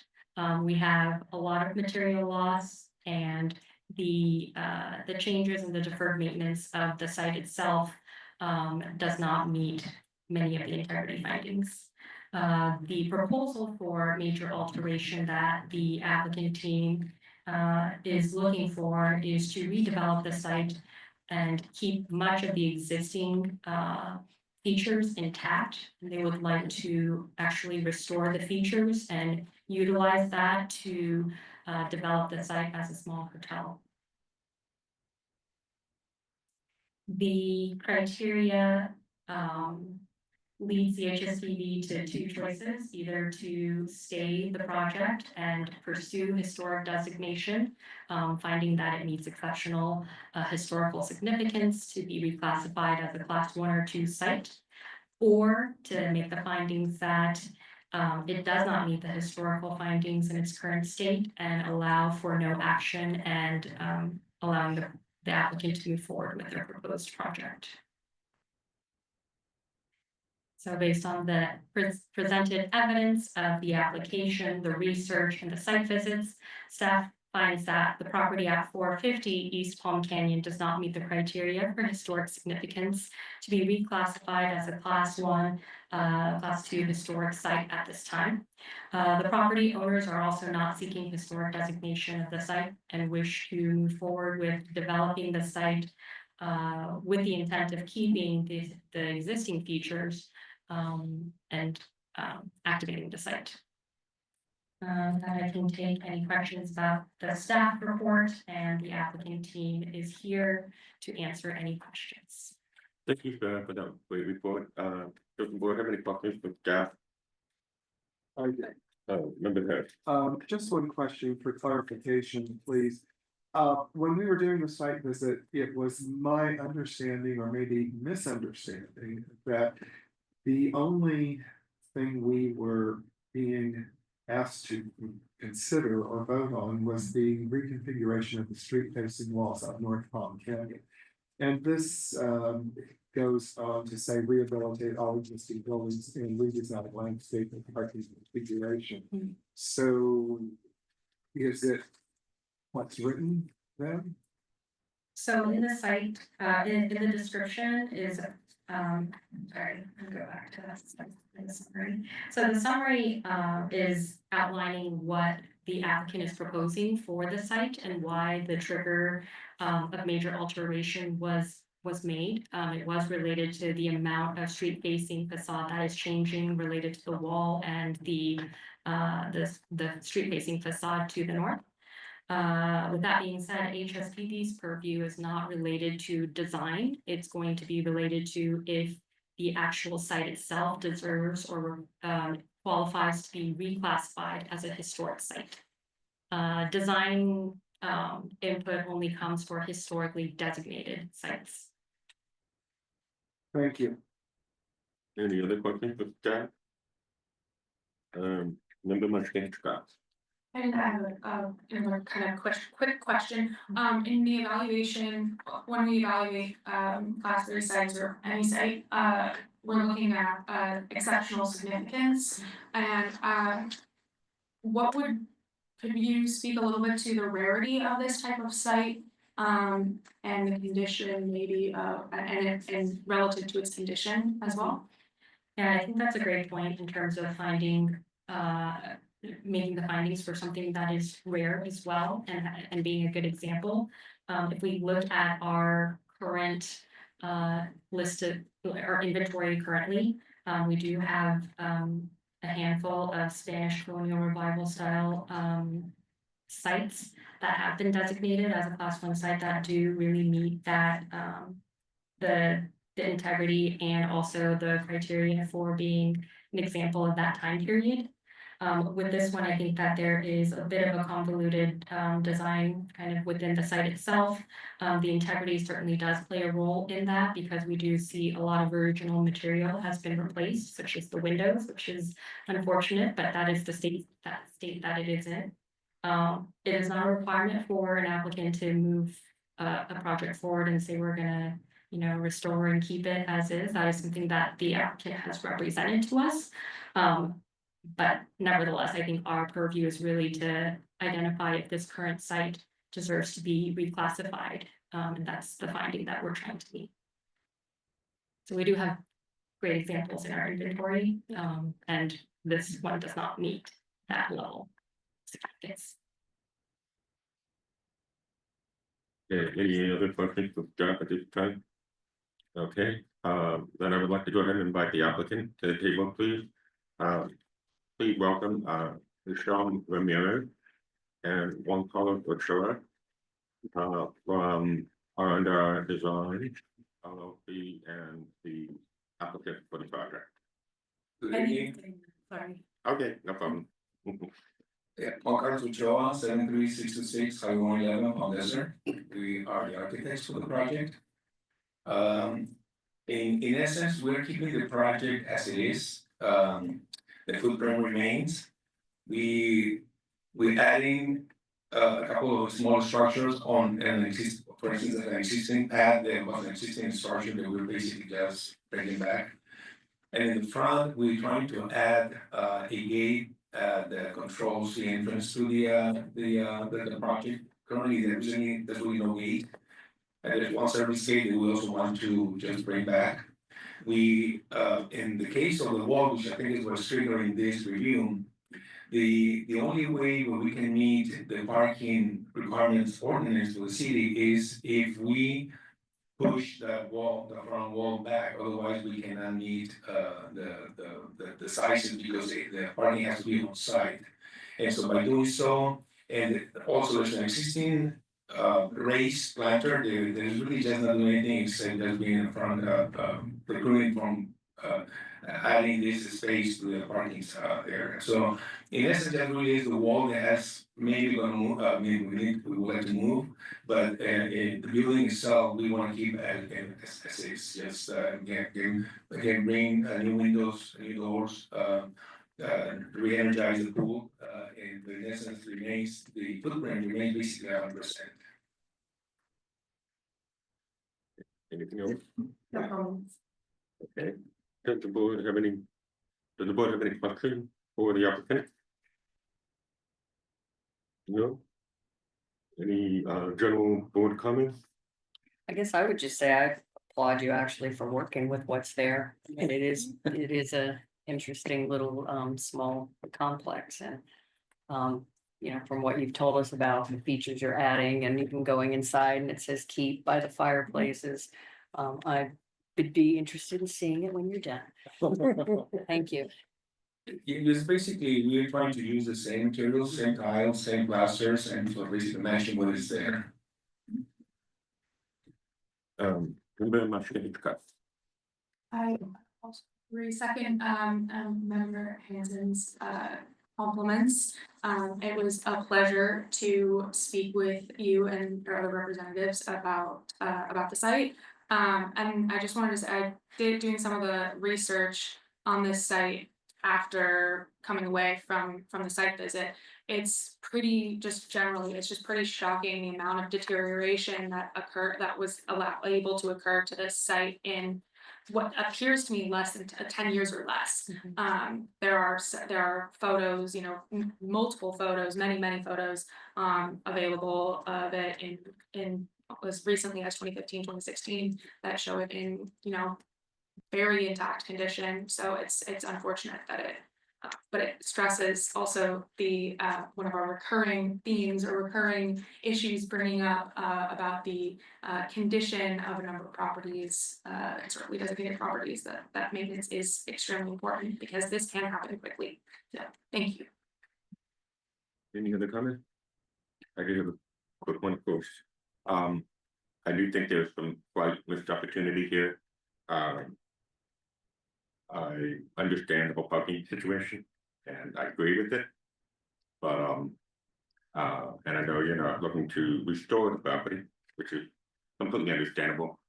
We have a lot of material loss, and the changes in the deferred maintenance of the site itself does not meet many of the integrity findings. The proposal for major alteration that the applicant team is looking for is to redevelop the site and keep much of the existing features intact. They would like to actually restore the features and utilize that to develop the site as a small hotel. The criteria leads the HSPB to 2 choices, either to stay the project and pursue historic designation, finding that it meets exceptional historical significance to be reclassified as a class 1 or 2 site, or to make the findings that it does not meet the historical findings in its current state and allow for no action and allowing the applicant to move forward with their proposed project. So based on the presented evidence of the application, the research, and the site visits, staff finds that the property at 450 East Palm Canyon does not meet the criteria for historic significance to be reclassified as a class 1, class 2 historic site at this time. The property owners are also not seeking historic designation of the site and wish to move forward with developing the site with the intent of keeping the existing features and activating the site. And I can take any questions about the staff report, and the applicant team is here to answer any questions. Thank you for that great report. Does the board have any questions for staff? Member Harris. Just one question for clarification, please. When we were doing the site visit, it was my understanding or maybe misunderstanding that the only thing we were being asked to consider or vote on was the reconfiguration of the street facing walls of North Palm Canyon. And this goes on to say rehabilitate all existing buildings and redesign landscape and parking configuration. So is it what's written then? So in the site, in the description is, sorry, I'll go back to that in the summary. So the summary is outlining what the applicant is proposing for the site and why the trigger of major alteration was made. It was related to the amount of street facing facade that is changing related to the wall and the street facing facade to the north. With that being said, HSPD's purview is not related to design. It's going to be related to if the actual site itself deserves or qualifies to be reclassified as a historic site. Design input only comes for historically designated sites. Thank you. Any other questions for staff? Member Mushkine. And I have a kind of quick question, in the evaluation, when we evaluate, class 3 sites or any site, we're looking at, exceptional significance. And, could you speak a little bit to the rarity of this type of site? And the condition maybe, and relative to its condition as well? Yeah, I think that's a great point in terms of finding, making the findings for something that is rare as well and being a good example. If we look at our current list of our inventory currently, we do have a handful of Spanish colonial revival style sites that have been designated as a class 1 site that do really meet that the integrity and also the criteria for being an example of that time period. With this one, I think that there is a bit of a convoluted design kind of within the site itself. The integrity certainly does play a role in that because we do see a lot of original material has been replaced, such as the windows, which is unfortunate, but that is the state that it is in. It is not a requirement for an applicant to move a project forward and say we're gonna, restore and keep it as is. That is something that the applicant has represented to us. But nevertheless, I think our purview is really to identify if this current site deserves to be reclassified. And that's the finding that we're trying to meet. So we do have great examples in our inventory, and this one does not meet that level of significance. Any other questions for staff at this time? Okay, then I would like to go ahead and invite the applicant to the table, please. Please welcome Michelle Ramirez and Juan Carlos Ochoa from R&R Design LLC and the applicant for the project. Sorry. Okay, no problem. Yeah, Juan Carlos Ochoa, 73626 Highway 111 on Desert. We are the architects for the project. In essence, we're keeping the project as it is. The footprint remains. We're adding a couple of small structures on an existing, for instance, an existing pad that was an existing structure that we're basically just bringing back. And in the front, we're trying to add a gate that controls the entrance to the project. Currently, there's really no gate. And there's one service gate that we also want to just bring back. We, in the case of the wall, which I think is what's triggering this review, the only way where we can meet the parking requirements ordinance for the city is if we push the wall, the front wall back, otherwise we cannot meet the sizes because the parking has to be on site. And so by doing so, and also there's an existing raised planter, there's really just not doing anything except just being in front of precluding from adding this space to the parking area. So in essence, that really is the wall that has maybe gonna move, maybe we would like to move, but in the building itself, we wanna keep as is, just again, bring new windows, new doors, re-energize the pool, and in essence remains, the footprint remains basically 100%. Anything else? No problems. Okay. Does the board have any questions for the applicant? No? Any general board comments? I guess I would just say I applaud you actually for working with what's there. And it is a interesting little small complex and you know, from what you've told us about the features you're adding and even going inside and it says keep by the fireplaces. I would be interested in seeing it when you're done. Thank you. It's basically, we're trying to use the same materials, same tiles, same plasters, and so basically matching what is there. Very much to discuss. I also second member Hansen's compliments. It was a pleasure to speak with you and your other representatives about the site. And I just wanted to say, I did doing some of the research on this site after coming away from the site visit. It's pretty, just generally, it's just pretty shocking the amount of deterioration that was able to occur to this site in what appears to me less than 10 years or less. There are photos, you know, multiple photos, many photos available of it in as recently as 2015, 2016 that show it in, you know, very intact condition. So it's unfortunate that it, but it stresses also the one of our recurring themes or recurring issues bringing up about the condition of a number of properties, certainly designated properties, that maintenance is extremely important because this can happen quickly. So thank you. Any other comment? I do have a quick one, of course. I do think there's some slight missed opportunity here. I understand the whole parking situation and I agree with it. But and I know you're not looking to restore the property, which is completely understandable.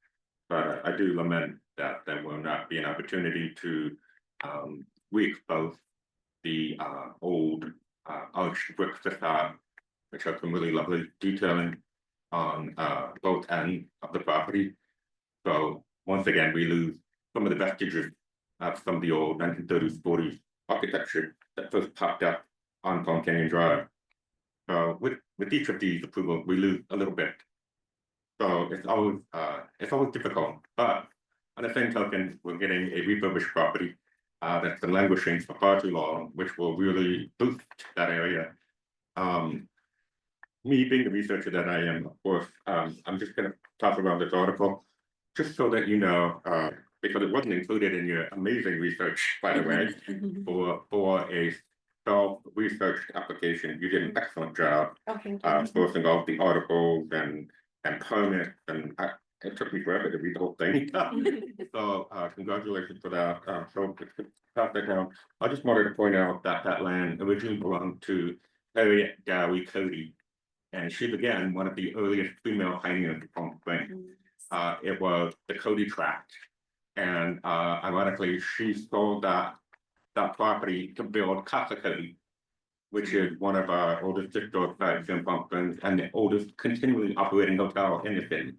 But I do lament that there will not be an opportunity to re-expose the old arched brick facade, which has some really lovely detailing on both ends of the property. So once again, we lose some of the vestiges of some of the old 1930s, 40s architecture that first popped up on Palm Canyon Drive. With each of these approvals, we lose a little bit. So it's always difficult. But on the same token, we're getting a refurbished property that's been languishing for far too long, which will really boost that area. Me being the researcher that I am, of course, I'm just going to talk about this article, just so that you know, because it wasn't included in your amazing research, by the way, for a self-researched application. You did an excellent job sourcing all the articles and permits, and it took me forever to read the whole thing. So congratulations for that. So pass that down. I just wanted to point out that that land originally belonged to Harriet Dowie Cody. And she's again one of the earliest female pioneers of Palm Springs. It was the Cody tract, and ironically, she sold that property to build Casa Cody, which is one of our oldest historic sites in Palm Springs and the oldest continually operating hotel in the city.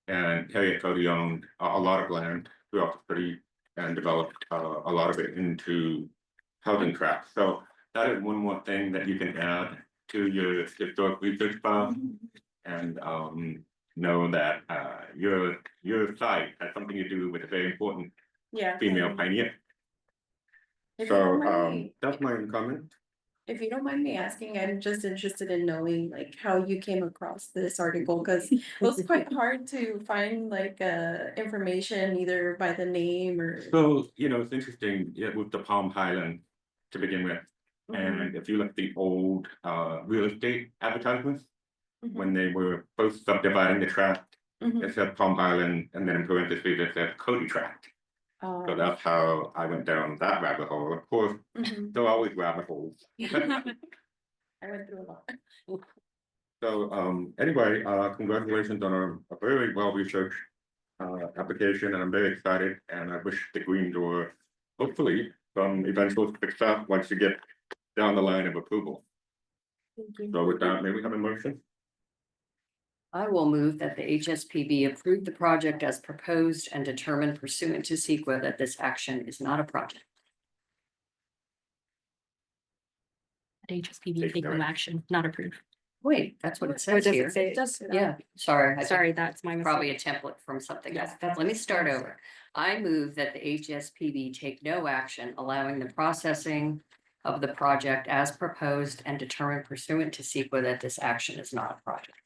And Harriet Cody owned a lot of land throughout the city and developed a lot of it into housing tracts. So that is one more thing that you can add to your historic research file, and know that your site has something to do with a very important female pioneer. So that's my comment. if you don't mind me asking, I'm just interested in knowing like how you came across this article, because it was quite hard to find like information either by the name or. So, it's interesting, yeah, with the Palm Highland to begin with. And if you look at the old real estate advertisements, when they were both subdividing the tract, it said Palm Highland, and then in parentheses it said Cody tract. So that's how I went down that rabbit hole. Of course, there are always rabbit holes. I went through a lot. So anyway, congratulations on a very well researched application, and I'm very excited, and I wish the Green Door hopefully some eventual success once you get down the line of approval. Thank you. So with that, may we have a motion? I will move that the HSPB approve the project as proposed and determine pursuant to SEQA that this action is not a project. HSPB take no action, not approved. Wait, that's what it says here. It does say that. Yeah, sorry. That's my Probably a template from something else. Let me start over. I move that the HSPB take no action allowing the processing of the project as proposed and determine pursuant to SEQA that this action is not a project.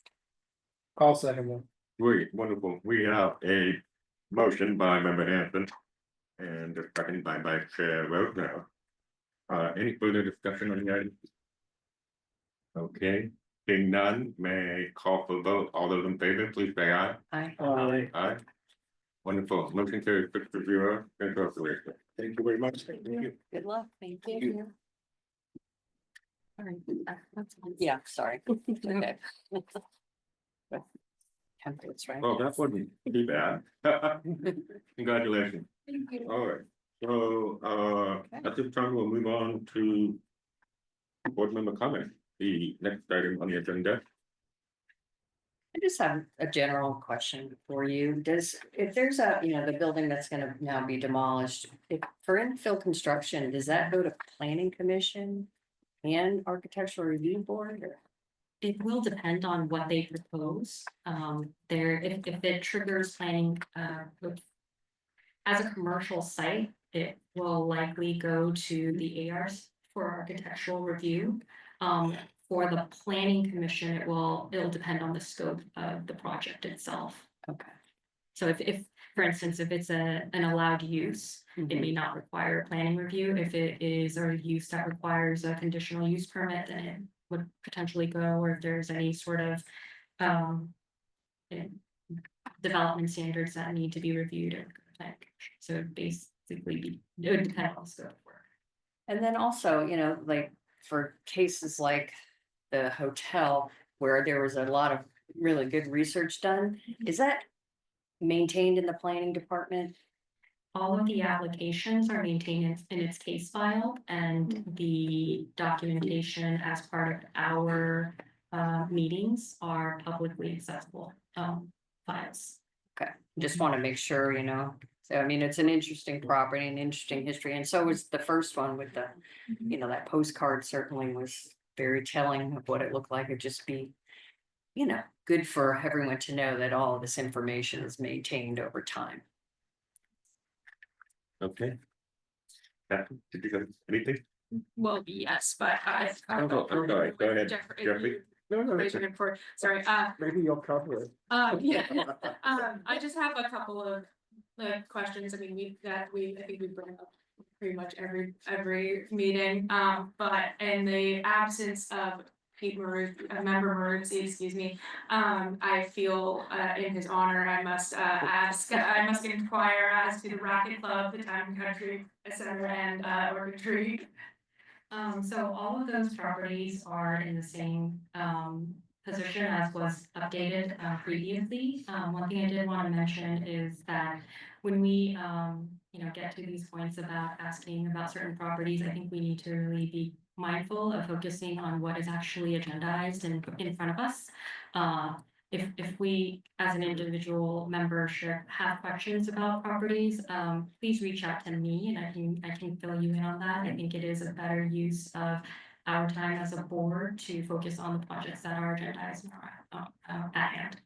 I'll second that. Great, wonderful. We have a motion by Member Hanson and a second by Vice Chair Rosner. Any further discussion on the item? Okay, being none, may I call for a vote. All those in favor, please say aye. Aye. Aye. Wonderful. Motion carries 6-0. Congratulations. Thank you very much. Thank you. Good luck. Thank you. All right. Yeah, sorry. Okay. Templates, right? Well, that wouldn't be bad. Congratulations. Thank you. All right, so at this time, we'll move on to board member comment, the next item on the agenda. I just have a general question for you. If there's the building that's gonna now be demolished, if for infill construction, does that go to planning commission and architectural review board or? It will depend on what they propose. If it triggers planning, as a commercial site, it will likely go to the ARs for architectural review. For the planning commission, it'll depend on the scope of the project itself. Okay. So if, for instance, if it's an allowed use, it may not require a planning review. If it is a use that requires a conditional use permit, then it would potentially go, or if there's any sort of development standards that need to be reviewed. So it would depend on the scope of work. And then also, like for cases like the hotel where there was a lot of really good research done, is that maintained in the planning department? All of the applications are maintained in its case file, and the documentation as part of our meetings are publicly accessible files. Okay, just want to make sure, so I mean, it's an interesting property, an interesting history, and so was the first one with the, that postcard certainly was very telling of what it looked like. It'd just be, good for everyone to know that all of this information is maintained over time. Okay. Catherine, did you have anything? Well, yes, but I. I'm sorry, go ahead, Jeffrey. No, Raising it for, sorry, maybe you'll cover it. yeah, I just have a couple of questions. I mean, I think we bring up pretty much every meeting, but in the absence of member Marucci, excuse me, I feel in his honor, I must inquire as to the Racket Club, the Town and Country Center, and Orchid Tree. So all of those properties are in the same position as was updated previously. One thing I did want to mention is that when we get to these points about asking about certain properties, I think we need to really be mindful of focusing on what is actually agendized and in front of us. If we, as an individual membership, have questions about properties, please reach out to me and I can fill you in on that. I think it is a better use of our time as a board to focus on the projects that are agendized at hand.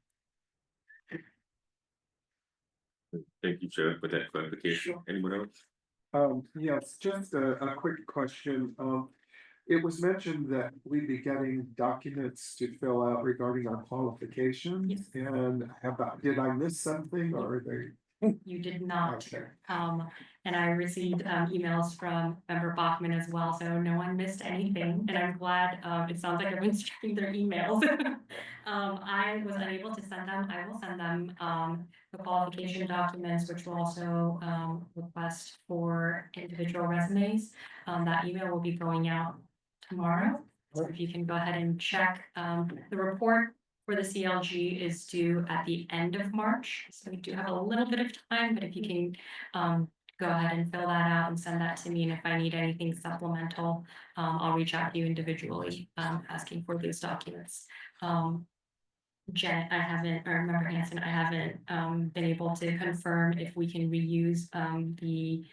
Thank you, Chair, for that clarification. Anyone else? Yes, just a quick question. it was mentioned that we'd be getting documents to fill out regarding our qualifications. Yes. And did I miss something or are they? You did not. Okay. And I received emails from Member Bachman as well, so no one missed anything, and I'm glad, it sounds like everyone's checking their emails. I was unable to send them, I will send them, the qualification documents, which will also, request for individual resumes. That email will be going out tomorrow, so if you can go ahead and check, the report for the CLG is due at the end of March, so we do have a little bit of time, but if you can go ahead and fill that out and send that to me, and if I need anything supplemental, I'll reach out to you individually, asking for those documents. Janet, I haven't, or Member Hanson, I haven't been able to confirm if we can reuse the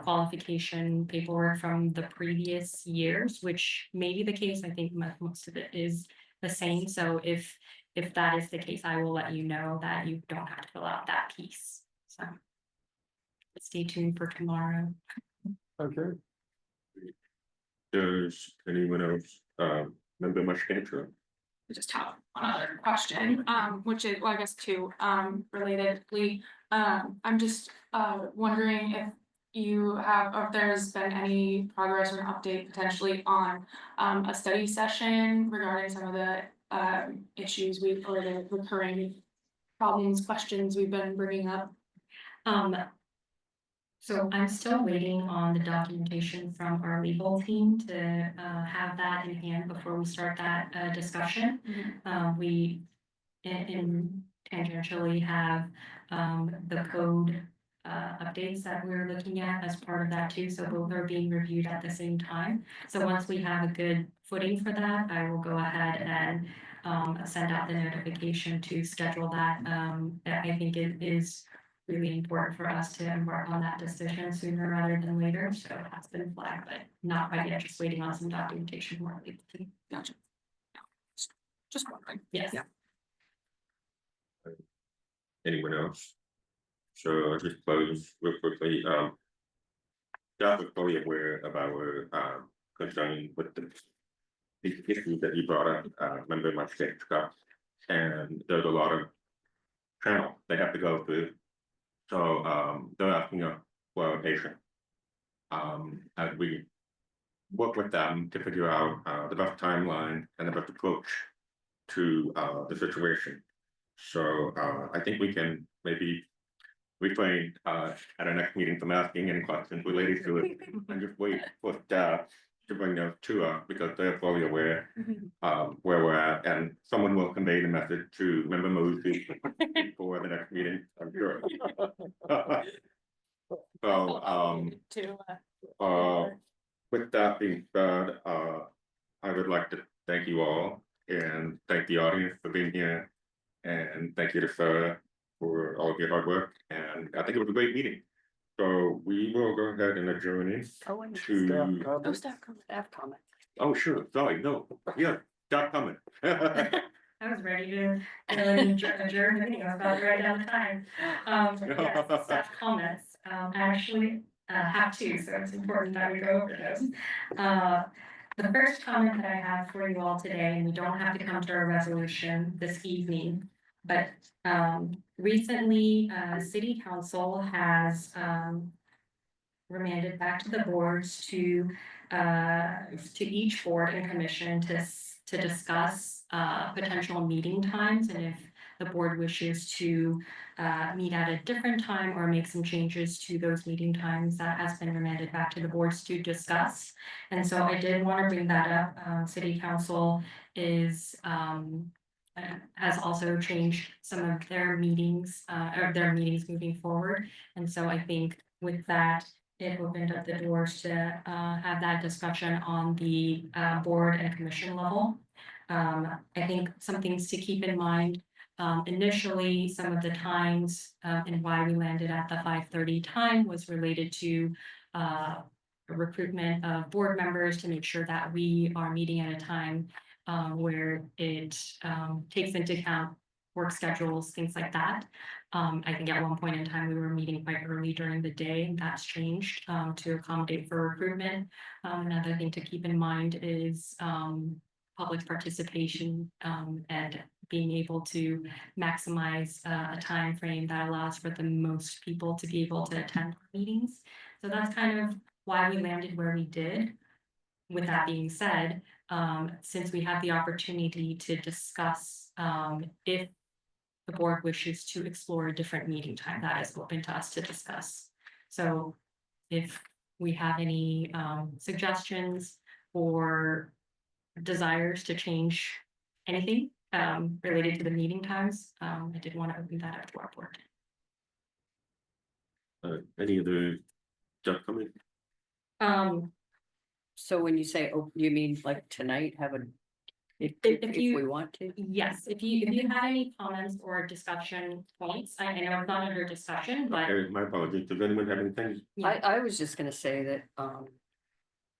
qualification paperwork from the previous years, which may be the case. I think most of it is the same, so if that is the case, I will let you know that you don't have to fill out that piece, so. Stay tuned for tomorrow. Okay. Does anyone else, Member Mashkatra? I just have one other question, which is, well, I guess two, relatedly. I'm just, wondering if you have, or if there's been any progress or an update potentially on, a study session regarding some of the, issues or the recurring problems, questions we've been bringing up. So I'm still waiting on the documentation from our legal team to have that in hand before we start that discussion. We tangentially have the code updates that we're looking at as part of that too, so both are being reviewed at the same time. So once we have a good footing for that, I will go ahead and send out the notification to schedule that. I think it is really important for us to embark on that decision sooner rather than later, so it has been flagged, but not quite yet, just waiting on some documentation more legally. Gotcha. Just wondering. Yes. Yeah. Anyone else? So I'll just close real quickly, Staff is fully aware of our concern with the issues that you brought up, Member Mashkatra, and there's a lot of channel they have to go through. So they're asking us for a patient. As we work with them to figure out the best timeline and the best approach to the situation. So I think we can maybe refrain at our next meeting from asking any questions related to it and just wait for staff to bring those to us because they're fully aware where we're at, and someone will convey the message to Member Mosby for the next meeting, I'm sure. So with that being said, I would like to thank you all and thank the audience for being here, and thank you to Sarah for all of your hard work, and I think it was a great meeting. So we will go ahead and adjourn it to. Staff comment. Oh, sure, sorry, no, yeah, stop coming. I was ready to adjourn the meeting, I was about to write down the time. Yes, staff comments, I actually have two, so it's important that we go over those. The first comment that I have for you all today, and we don't have to come to a resolution this evening, but recently, City Council has remanded back to the boards to each board and commission to discuss potential meeting times, and if the board wishes to meet at a different time or make some changes to those meeting times, that has been remanded back to the boards to discuss. And so I did want to bring that up. City Council has also changed some of their meetings or their meetings moving forward. And so I think with that, it opened up the doors to have that discussion on the board and commission level. I think some things to keep in mind. Initially, some of the times and why we landed at the 5:30 time was related to recruitment of board members to make sure that we are meeting at a time where it takes into account work schedules, things like that. I think at one point in time, we were meeting quite early during the day, and that's changed, to accommodate for recruitment. Another thing to keep in mind is, public participation, and being able to maximize, a time frame that allows for the most people to be able to attend meetings. So that's kind of why we landed where we did. With that being said, since we had the opportunity to discuss, if the board wishes to explore a different meeting time, that is open to us to discuss. So if we have any, suggestions or desires to change anything, related to the meeting times, I did want to open that up to our board. Any other stuff coming? So when you say, oh, you mean like tonight, have a, if If you- we want to? Yes, if you have any comments or discussion points, I know it's not under discussion, but. My apologies. Does anyone have anything? I was just gonna say that,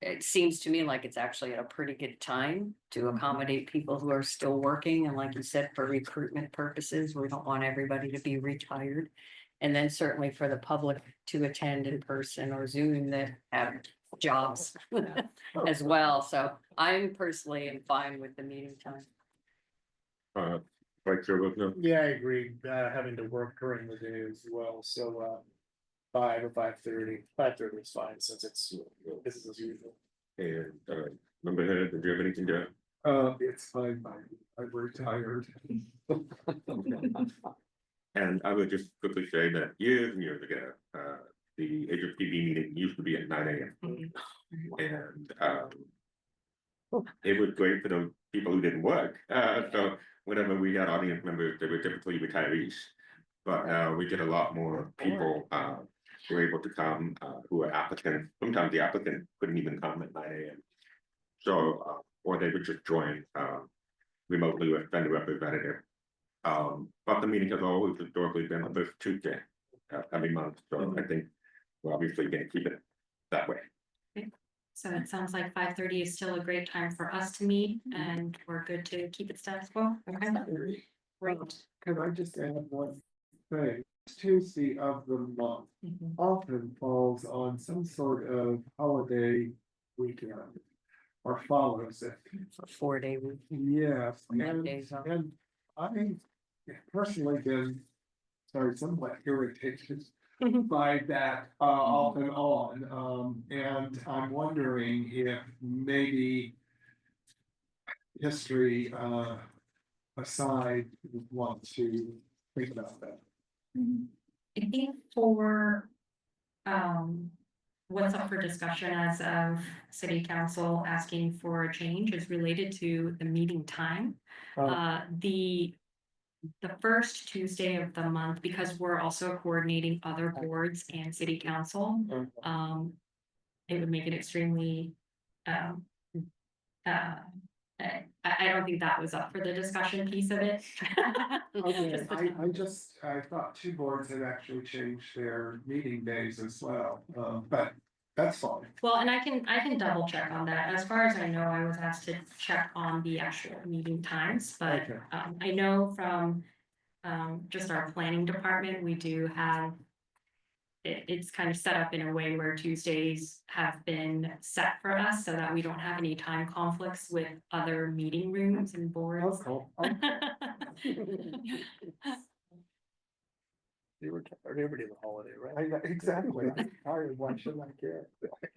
it seems to me like it's actually at a pretty good time to accommodate people who are still working, and like you said, for recruitment purposes, we don't want everybody to be retired. And then certainly for the public to attend in person or Zoom that have jobs as well, so I'm personally am fine with the meeting time. Vice Chair Wilson? Yeah, I agree, having to work during the day as well, so, 5 or 5:30. 5:30 is fine, since it's business as usual. And, Member Head, did you have anything to? It's fine, I'm retired. And I would just quickly say that years and years ago, the HFPB meeting used to be at 9 AM. And, it was great for those people who didn't work. So whenever we had audience members, they were typically retirees. But now we get a lot more people, who are able to come, who are applicants. Sometimes the applicant couldn't even come at 9 AM. So, or they would just join, remotely with vendor representative. But the meeting has always historically been on this Tuesday, every month, so I think we're obviously gonna keep it that way. So it sounds like 5:30 is still a great time for us to meet, and we're good to keep it status quo. Okay. Great. Could I just add one thing? Tuesday of the month often falls on some sort of holiday weekend. Or follows it. For 4-day week. Yes, and Days off. I personally been, sorry, somewhat irritated by that off and on. And I'm wondering if maybe history aside, you want to think about that. I think for, what's up for discussion as of city council asking for a change is related to the meeting time. The first Tuesday of the month, because we're also coordinating other boards and city council, it would make it extremely, I don't think that was up for the discussion piece of it. Okay, Just the I thought 2 boards had actually changed their meeting days as well, but that's fine. Well, and I can double check on that. As far as I know, I was asked to check on the actual meeting times, but Okay. I know from just our planning department, we do have it's kind of set up in a way where Tuesdays have been set for us so that we don't have any time conflicts with other meeting rooms and boards. They were every day of the holiday, right? Exactly, I'm tired, why should I care?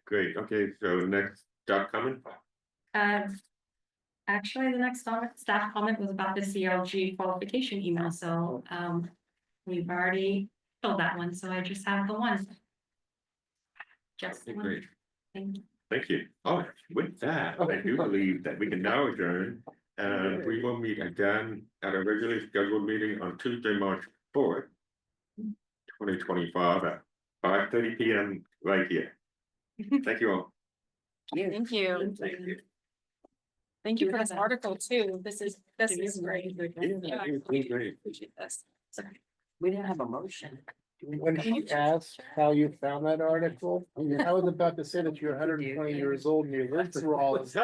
Great, okay, so next staff comment? Actually, the next staff comment was about the CLG qualification email, so we've already filled that one, so I just have the one. Just the Okay, one. great, Thank you. thank you. Oh, with that, I do believe that we can now adjourn. And we will meet again at a regularly scheduled meeting on Tuesday, March 4th. 2025 at 5:30 PM right here. Thank you all. Thank you. Thank you. Thank you for this article too. This is great. Yeah, it was great. Appreciate this. Sorry. We didn't have a motion. When he asked how you found that article, I was about to say that you're 120 years old and you lived through all this.